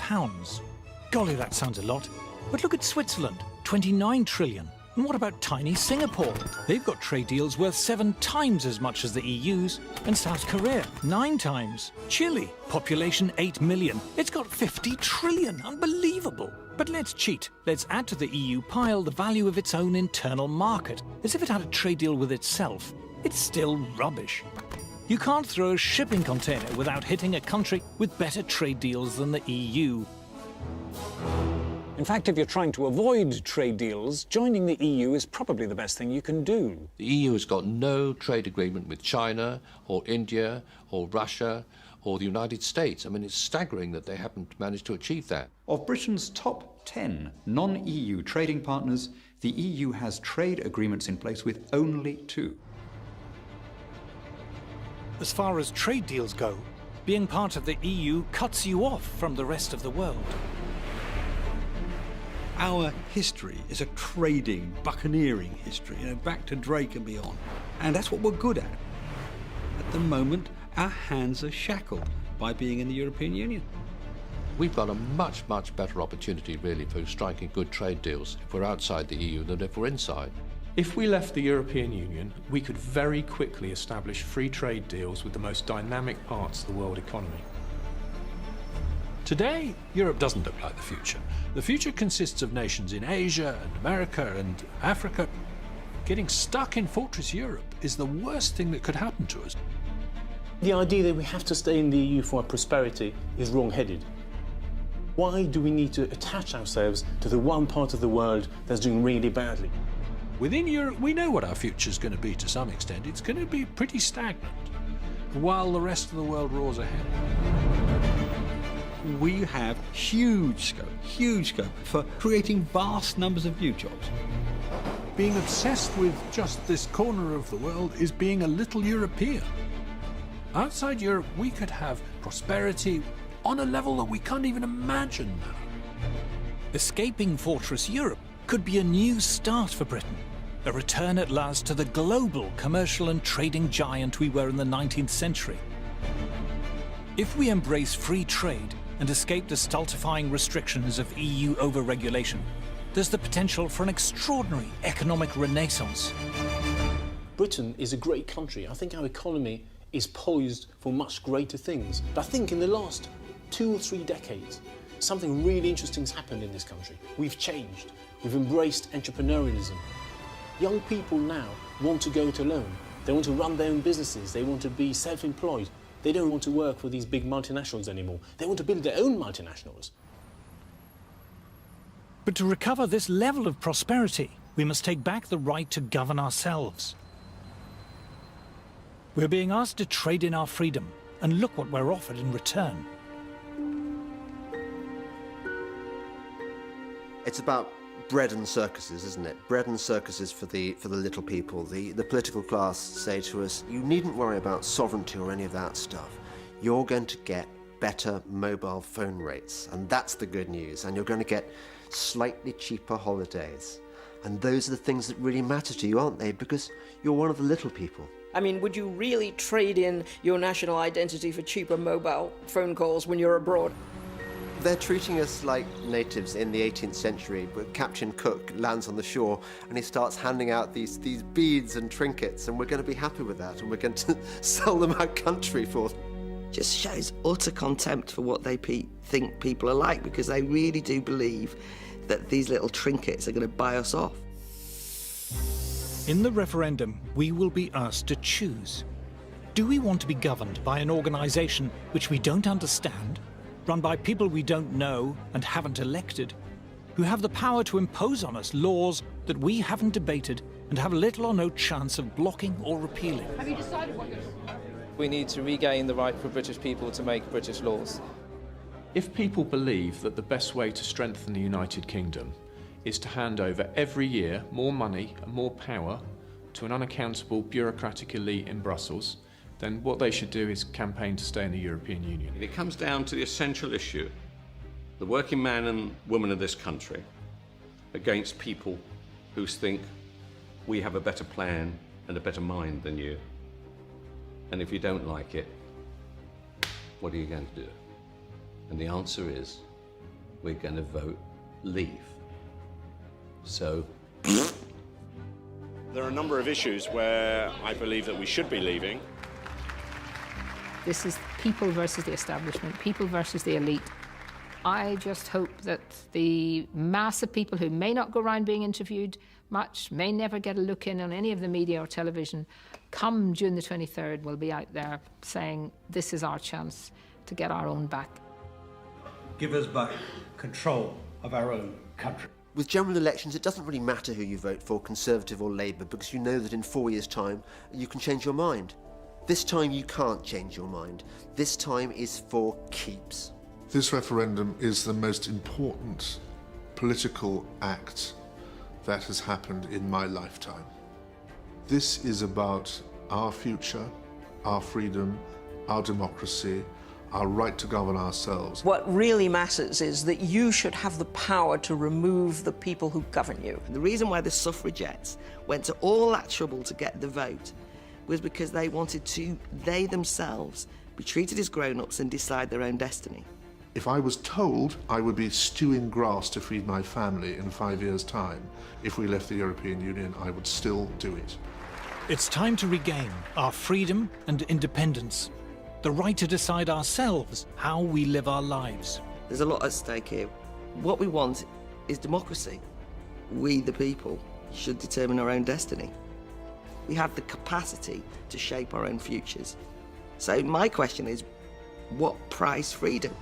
Golly, that sounds a lot. But look at Switzerland, 29 trillion. And what about tiny Singapore? They've got trade deals worth 7 times as much as the EU's. And South Korea, 9 times. Chile, population 8 million. It's got 50 trillion. Unbelievable. But let's cheat. Let's add to the EU pile the value of its own internal market, as if it had a trade deal with itself. It's still rubbish. You can't throw a shipping container without hitting a country with better trade deals than the EU. In fact, if you're trying to avoid trade deals, joining the EU is probably the best thing you can do. The EU has got no trade agreement with China or India or Russia or the United States. I mean, it's staggering that they haven't managed to achieve that. Of Britain's top 10 non-EU trading partners, the EU has trade agreements in place with only 2. As far as trade deals go, being part of the EU cuts you off from the rest of the world. Our history is a trading, buccaneering history, you know, back to Drake and beyond. And that's what we're good at. At the moment, our hands are shackled by being in the European Union. We've got a much, much better opportunity, really, for striking good trade deals if we're outside the EU than if we're inside. If we left the European Union, we could very quickly establish free trade deals with the most dynamic parts of the world economy. Today, Europe doesn't look like the future. The future consists of nations in Asia and America and Africa. Getting stuck in Fortress Europe is the worst thing that could happen to us. The idea that we have to stay in the EU for our prosperity is wrong-headed. Why do we need to attach ourselves to the one part of the world that's doing really badly? Within Europe, we know what our future's going to be to some extent. It's going to be pretty stagnant, while the rest of the world roars ahead. We have huge scope for creating vast numbers of new jobs. Being obsessed with just this corner of the world is being a little European. Outside Europe, we could have prosperity on a level that we can't even imagine now. Escaping Fortress Europe could be a new start for Britain. A return at last to the global commercial and trading giant we were in the 19th century. If we embrace free trade and escape the stultifying restrictions of EU overregulation, there's the potential for an extraordinary economic renaissance. Britain is a great country. I think our economy is poised for much greater things. But I think in the last 2 or 3 decades, something really interesting has happened in this country. We've changed. We've embraced entrepreneurialism. Young people now want to go it alone. They want to run their own businesses. They want to be self-employed. They don't want to work for these big multinationals anymore. They want to build their own multinationals. But to recover this level of prosperity, we must take back the right to govern ourselves. We're being asked to trade in our freedom, and look what we're offered in return. It's about bread and circuses, isn't it? Bread and circuses for the little people. The political class say to us, you needn't worry about sovereignty or any of that stuff. You're going to get better mobile phone rates, and that's the good news. And you're going to get slightly cheaper holidays. And those are the things that really matter to you, aren't they? Because you're one of the little people. I mean, would you really trade in your national identity for cheaper mobile phone calls when you're abroad? They're treating us like natives in the 18th century, where Captain Cook lands on the shore and he starts handing out these beads and trinkets, and we're going to be happy with that, and we're going to sell them our country for them. Just shows utter contempt for what they think people are like, because they really do believe that these little trinkets are going to buy us off. In the referendum, we will be asked to choose. Do we want to be governed by an organisation which we don't understand, run by people we don't know and haven't elected, who have the power to impose on us laws that we haven't debated and have little or no chance of blocking or repealing? Have you decided what you're doing? We need to regain the right for British people to make British laws. If people believe that the best way to strengthen the United Kingdom is to hand over every year more money and more power to an unaccountable bureaucratic elite in Brussels, then what they should do is campaign to stay in the European Union. It comes down to the essential issue, the working man and woman of this country against people who think we have a better plan and a better mind than you. And if you don't like it, what are you going to do? And the answer is, we're going to vote leave. So... There are a number of issues where I believe that we should be leaving. This is people versus the establishment, people versus the elite. I just hope that the mass of people who may not go around being interviewed much, may never get a look in on any of the media or television, come June the 23rd, will be out there saying, this is our chance to get our own back. Give us back control of our own country. With general elections, it doesn't really matter who you vote for, Conservative or Labour, because you know that in 4 years' time, you can change your mind. This time you can't change your mind. This time is for keeps. This referendum is the most important political act that has happened in my lifetime. This is about our future, our freedom, our democracy, our right to govern ourselves. What really matters is that you should have the power to remove the people who govern you. And the reason why the suffragettes went to all that trouble to get the vote was because they wanted to, they themselves, be treated as grown-ups and decide their own destiny. If I was told I would be stewing grass to feed my family in 5 years' time, if we left the European Union, I would still do it. It's time to regain our freedom and independence, the right to decide ourselves how we live our lives. There's a lot at stake here. What we want is democracy. We, the people, should determine our own destiny. We have the capacity to shape our own futures. So my question is, what price freedom?